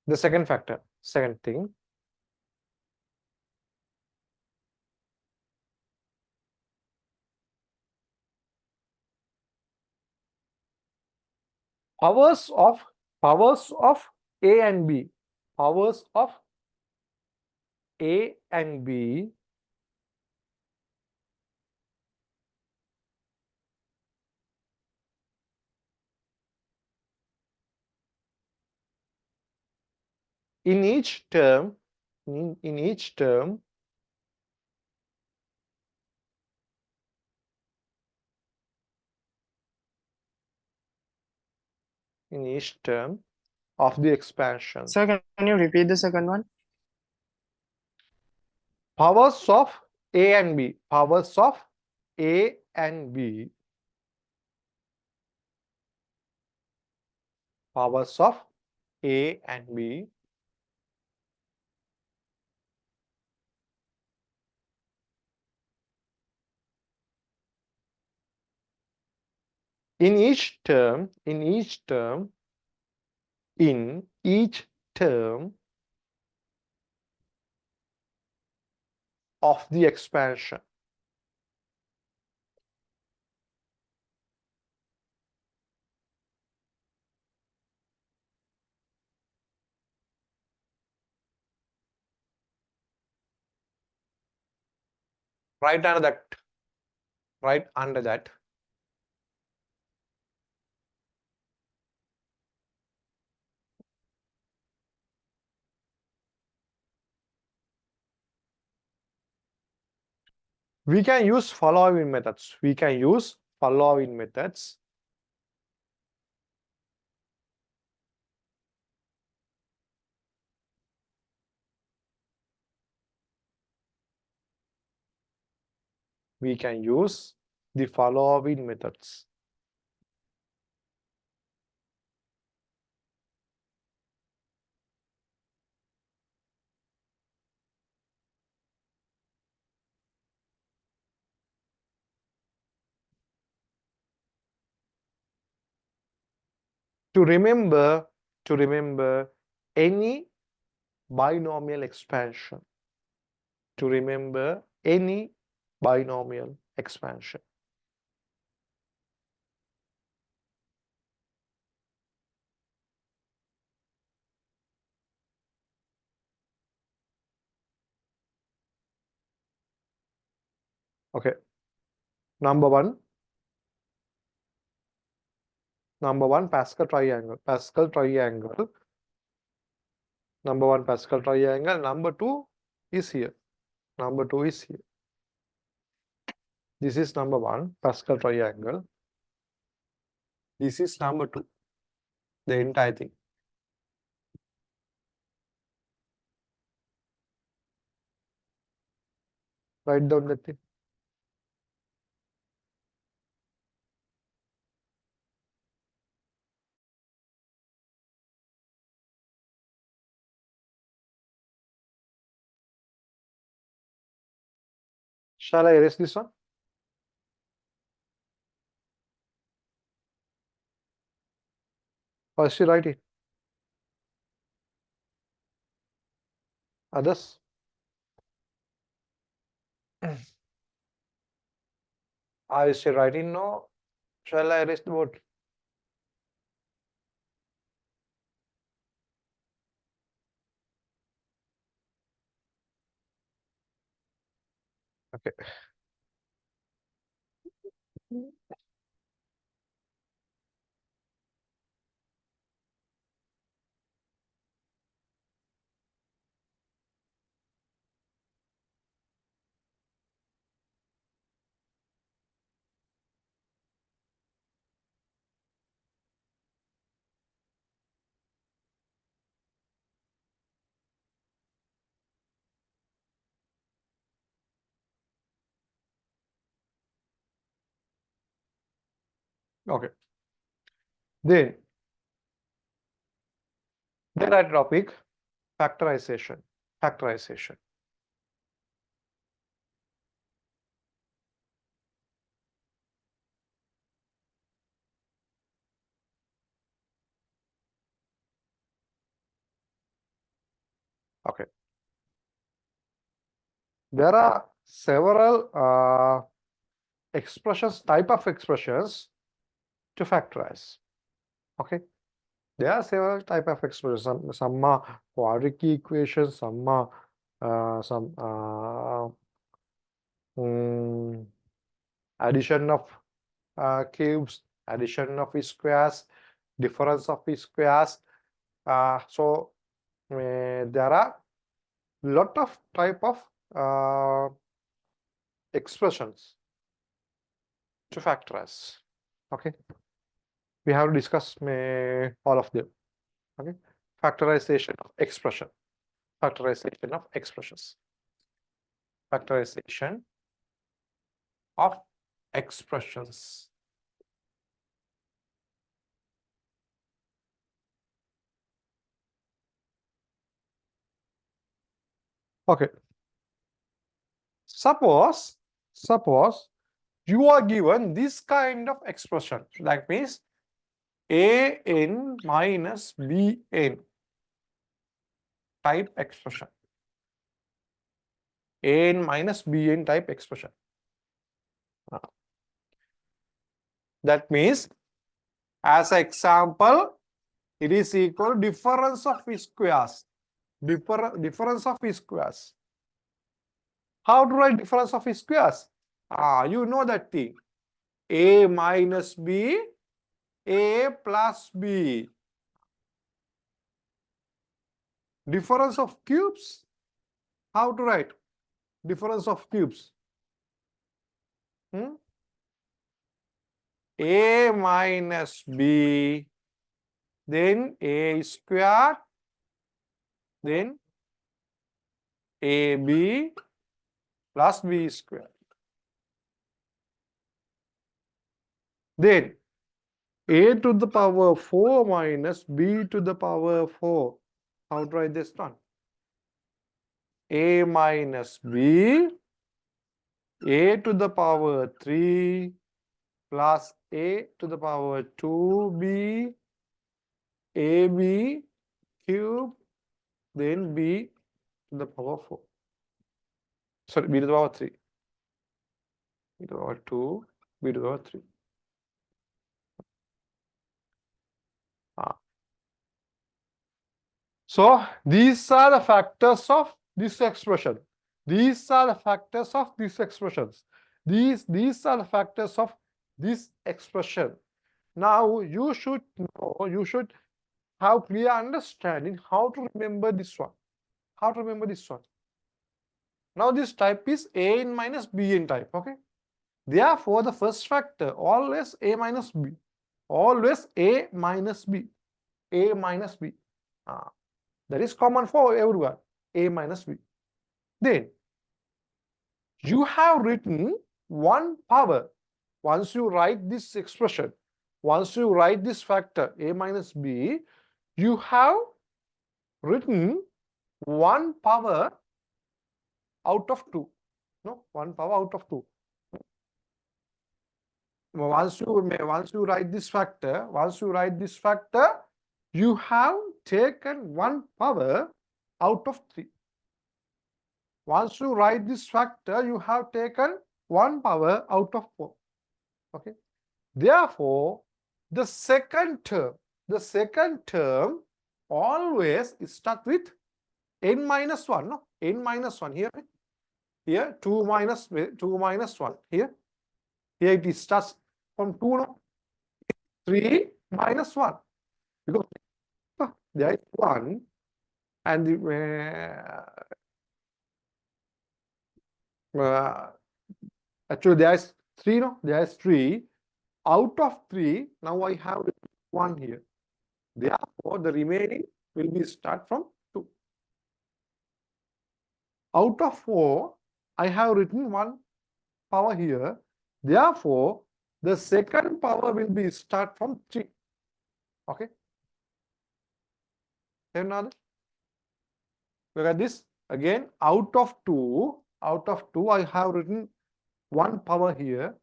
The second thing, powers of A and B. Powers of A and B in each term of the expansion. Sir, can you repeat the second one? Powers of A and B. Powers of A and B. Powers of A and B in each term of the expansion. Right under that, we can use following methods. We can use the following methods. To remember any binomial expansion. Okay. Number one, Pascal triangle. Number two is here. This is number one, Pascal triangle. This is number two, the entire thing. Write down that thing. Shall I erase this one? Or still write it? Others? Are you still writing? No. Shall I erase the board? Okay. Okay. Then our topic, factorization. Factorization. Okay. There are several expressions, type of expressions to factorize. Okay. There are several type of expressions. Some are quadratic equations, some are addition of cubes, addition of squares, difference of squares. So there are lot of type of expressions to factorize. Okay, we have to discuss all of them. Okay, factorization of expression, factorization of expressions, factorization of expressions. Okay, suppose you are given this kind of expression. That means an minus bn type expression. An minus bn type expression. That means, as an example, it is equal to difference of squares. Difference of squares. How to write difference of squares? You know that thing. A minus b, a plus b. Difference of cubes. How to write difference of cubes? A minus b, then a squared, then ab plus b squared. Then a to the power 4 minus b to the power 4. How to write this one? A minus b, a to the power 3 plus a to the power 2b, ab cube, then b to the power 4. Sorry, b to the power 3. B to the power 2, b to the power 3. So these are the factors of this expression. These are the factors of these expressions. These are the factors of this expression. Now you should know, you should have clear understanding how to remember this one. How to remember this one. Now this type is an minus bn type. Okay. Therefore, the first factor always a minus b. Always a minus b. A minus b. That is common for everyone. A minus b. Then you have written one power. Once you write this expression, once you write this factor a minus b, you have written one power out of 2. No, 1 power out of 2. Once you write this factor, you have taken 1 power out of 3. Once you write this factor, you have taken 1 power out of 4. Okay. Therefore, the second term always is start with n minus 1. No, n minus 1 here. Here 2 minus 1 here. Here it starts from 2, no? 3 minus 1. Because there is 1 and actually there is 3, no? There is 3. Out of 3, now I have 1 here. Therefore, the remaining will be start from 2. Out of 4, I have written 1 power here. Therefore, the second power will be start from 3. Okay. Another. Look at this. Again, out of 2, I have written 1 power here.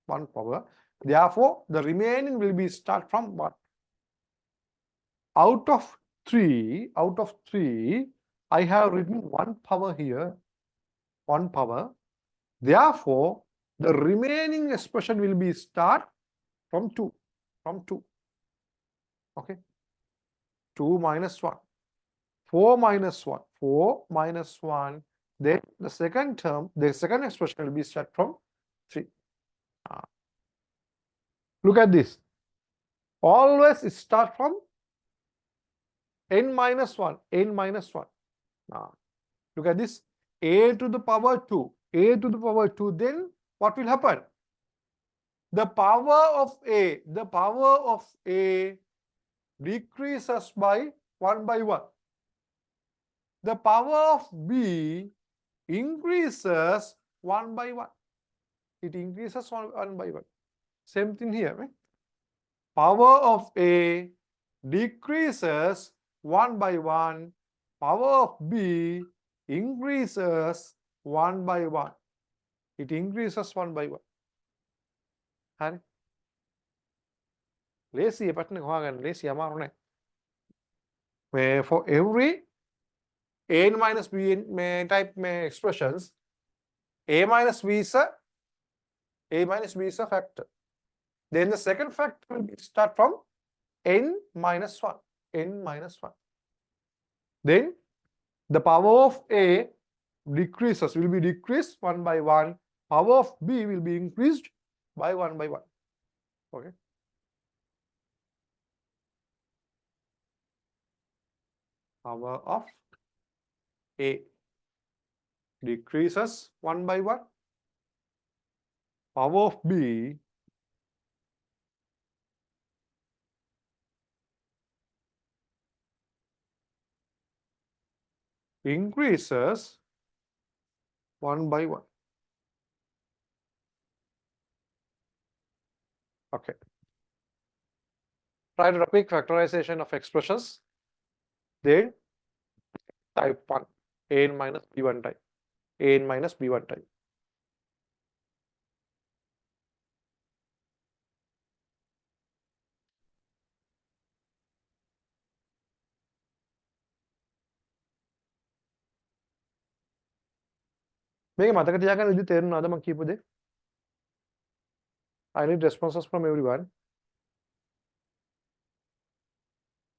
1 power. Therefore, the remaining will be start from 1. Out of 3, I have written 1 power here. 1 power. Therefore, the remaining expression will be start from 2. Okay. 2 minus 1. 4 minus 1. 4 minus 1. Then the second term, the second expression will be start from 3. Look at this. Always start from n minus 1. N minus 1. Look at this. A to the power 2. A to the power 2. Then what will happen? The power of A decreases by 1 by 1. The power of B increases 1 by 1. It increases 1 by 1. Same thing here. Right? Power of A decreases 1 by 1. Power of B increases 1 by 1. It increases 1 by 1. හරි. ලේසිය pattern එක හොයාගන්න ලේසිය අමාරු නෑ. For every a minus b type expressions, a minus b is a factor. Then the second factor will start from n minus 1. N minus 1. Then the power of A decreases, will be decreased 1 by 1. Power of B will be increased by 1 by 1. Okay. Power of A decreases 1 by 1. Power of B increases 1 by 1. Okay. Try to quick factorization of expressions. Then type 1, an minus b1 type. An minus b1 type. මේක මතක තියාගන්න ඉතින් තේරුණාද මම කියපු දේ? I need responses from everyone.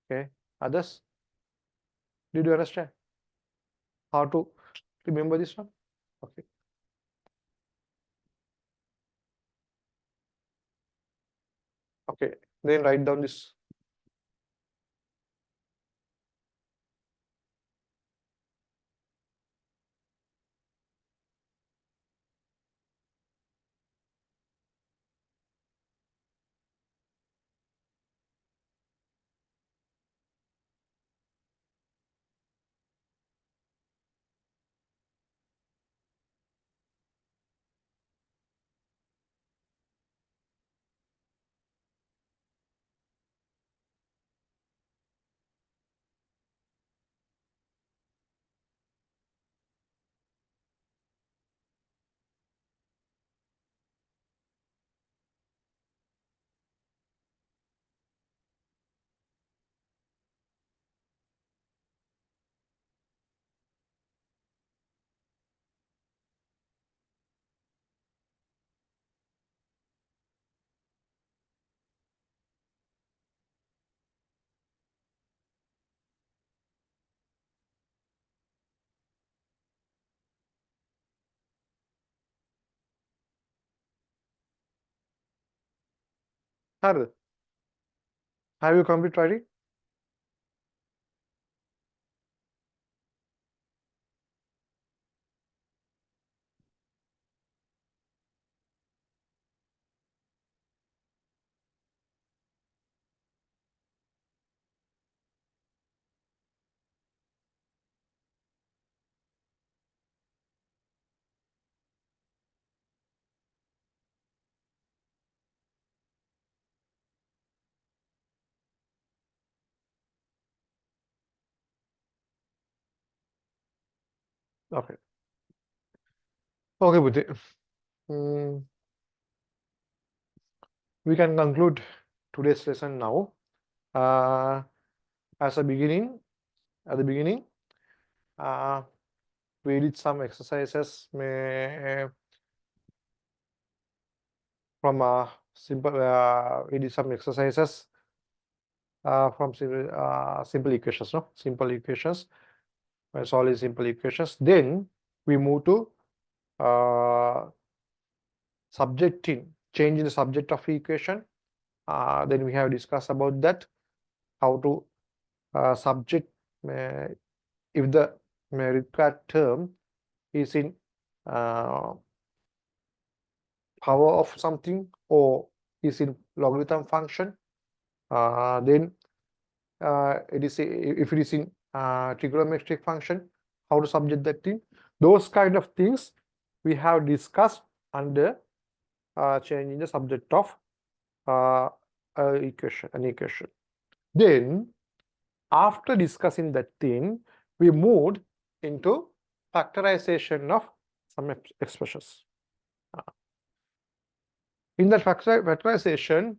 Okay. Others? Did you understand how to remember this one? Okay. Okay. Then write down this. හරිද? Have you complete writing? Okay. Okay, Buddhi. We can conclude today's lesson now. As a beginning, at the beginning, we did some exercises from simple. We did some exercises from simple equations, no? Simple equations. Solve simple equations. Then we move to subjecting, changing the subject of equation. Then we have discussed about that, how to subject if the required term is in power of something or is in logarithm function. Then it is if it is in trigonometric function, how to subject that thing. Those kind of things we have discussed under changing the subject of an equation. Then after discussing that thing, we moved into factorization of some expressions. In that factorization,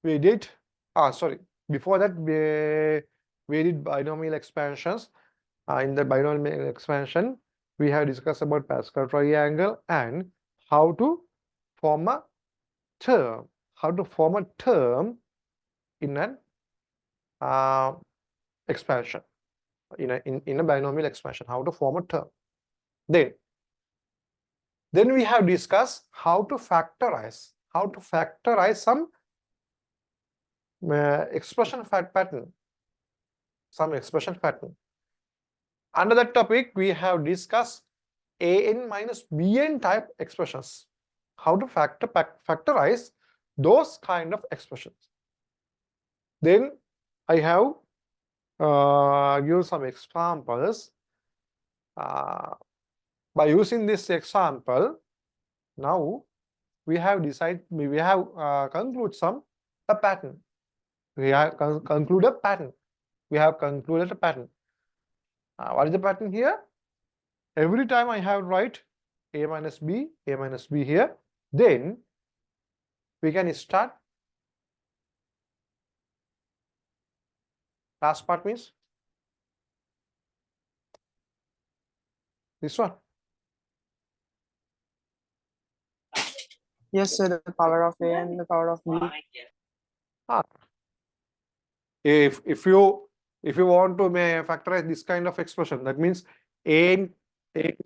we did, before that we did binomial expansions. In the binomial expansion, we have discussed about Pascal triangle and how to form a term. How to form a term in an expansion, in a binomial expansion. How to form a term. Then we have discussed how to factorize. How to factorize some expression pattern. Some expression pattern. Under that topic, we have discussed an minus bn type expressions. How to factorize those kind of expressions. Then I have given some examples. By using this example, now we have concluded a pattern. We have concluded a pattern. We have concluded a pattern. What is the pattern here? Every time I have write a minus b here, then we can start. Last part means this one. Yes, sir. The power of A and the power of B. If you want to factorize this kind of expression, that means a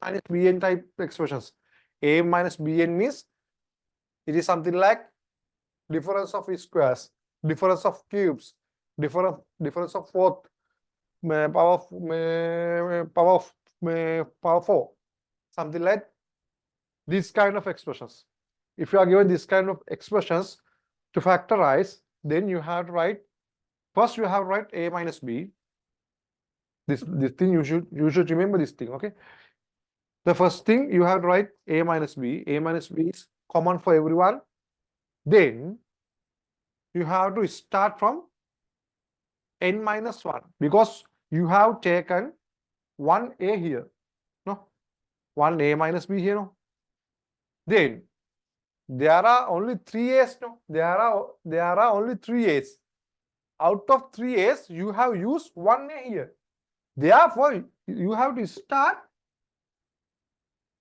minus bn type expressions. A minus bn means it is something like difference of squares, difference of cubes, difference of fourth, power 4, something like this kind of expressions. If you are given this kind of expressions to factorize, then you have to write, first you have to write a minus b. This thing you should remember this thing, okay? The first thing you have to write a minus b. A minus b is common for everyone. Then you have to start from n minus 1 because you have taken 1a here, no? 1a minus b here, no? Then there are only 3 a's, no? There are only 3 a's. Out of 3 a's, you have used 1a here. Therefore, you have to start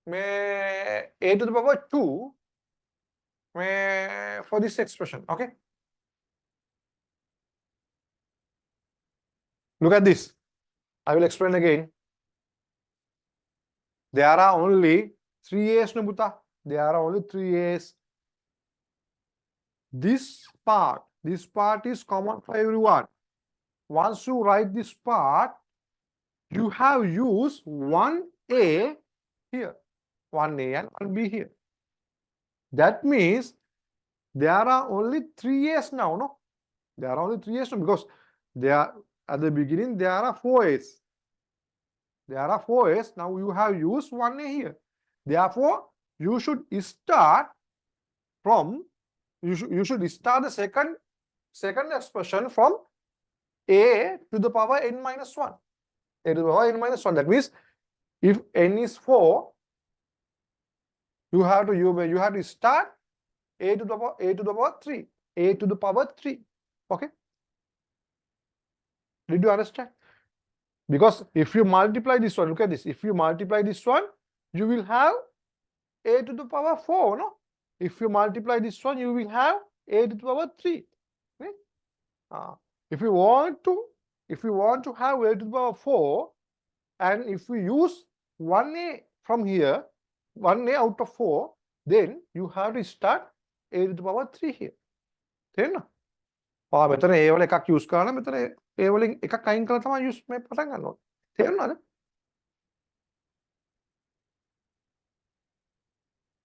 a to the power 2 for this expression, okay? Look at this. I will explain again. There are only 3 a's, no, Buddha. There are only 3 a's. this part is common for everyone. Once you write this part, you have used 1a here, 1a and 1b here. That means there are only 3 a's now, no? There are only 3 a's now because there at the beginning there are 4 a's. There are 4 a's. Now you have used 1a here. Therefore, you should start from you should start the second expression from a to the power n minus 1. A to the power n minus 1. That means if n is 4, you have to start a to the power 3. A to the power 3. Okay? Did you understand? Because if you multiply this one, look at this. If you multiply this one, you will have a to the power 4, no? If you multiply this one, you will have a to the power 3. Okay? If you want to have a to the power 4, and if we use 1a from here, 1a out of 4, then you have to start a to the power 3 here. තේරෙනවද? ඔයා මෙතන a වල එකක් use කරා නම් මෙතන a වලින් එකක් අයින් කරලා තමයි use මේ පටන් ගන්න ඕනේ. තේරුණාද?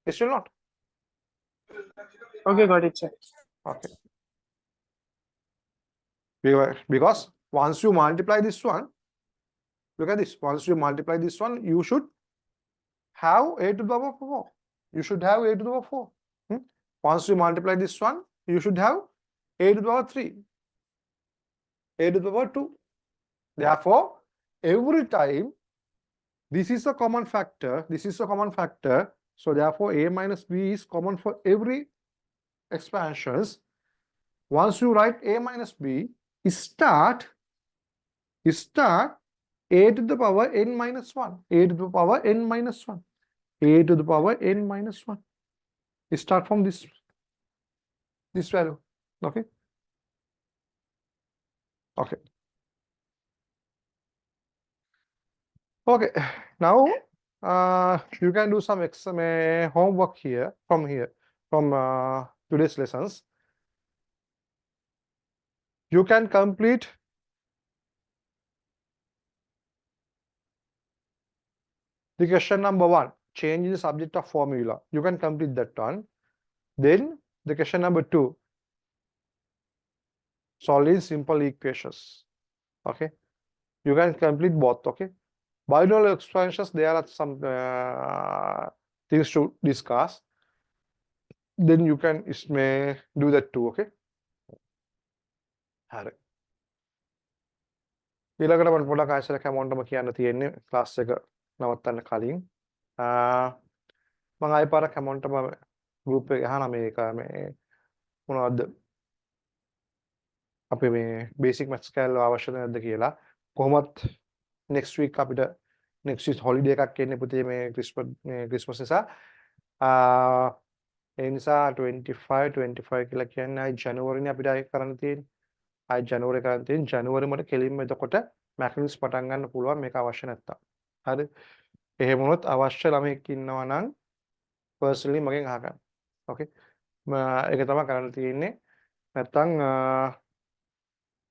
Yes or not? Okay, got it, sir. Okay. Because once you multiply this one, look at this. Once you multiply this one, you should have a to the power 4. You should have a to the power 4. Once you multiply this one, you should have a to the power 3. A to the power 2. Therefore, every time this is a common factor, this is a common factor. So therefore, a minus b is common for every expansions. Once you write a minus b, start a to the power n minus 1. A to the power n minus 1. A to the power n minus 1. Start from this value. Okay. Okay. Okay. Now you can do some homework here from today's lessons. You can complete the question number 1, change the subject of formula. You can complete that one. Then the question number 2, solving simple equations. Okay. You can complete both. Okay. Binomial expansions, there are some things to discuss. Then you can do that too. Okay. හරි. ඊළඟට මම පොඩක් ආයෙත් කැමොන්ටම කියන්න තියෙන්නේ class එක නවත්තන්න කලින්. මම ආයෙ පාරක් කැමොන්ටම ගෲප් එකේ අහනවා මේක මොනවද අපි මේ බේසික් මැත්ස් කැලේ අවශ්‍යද නැද්ද කියලා. කොහොමත් next week අපිට next week holiday එකක් එන්නේ පුතේ මේ ක්‍රිස්මස් නිසා. ඒ නිසා 25 කියලා කියන්නේ ආයි ජනවාරිනේ අපිට ආයෙ කරන්න තියෙන්නේ. ආයි ජනවාරි කරන් තියෙන ජනවාරි මට කෙලින්ම එතකොට මැකනික්ස් පටන් ගන්න පුළුවන් මේක අවශ්‍ය නැත්තම්. හරි. එහෙම වුණොත් අවශ්‍ය ළමෙක් ඉන්නවා නම් පර්සනලි මගෙන් අහගන්න. ඕකේ. ඒක තමයි කරන්න තියෙන්නේ. නැත්තම්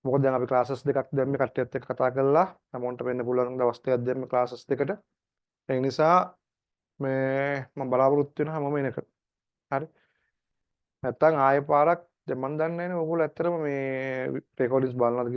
මොකද දැන් අපි ක්ලාසස් දෙකක් දැම්මේ කට්ටියත් එක්ක කතා කරලා අමෝන්ට වෙන්න පුළුවන් දවස් දෙකක් දැම්මේ ක්ලාසස් දෙකට. ඒ නිසා මම බලාපොරොත්තු වෙනවා හැමෝම එනක. හරි. නැත්තම් ආයෙ පාරක් දැන් මම දන්නේ නැහැ නේ ඔයගොල්ලෝ ඇත්තටම මේ රෙකෝඩින්ග්ස් බලනවාද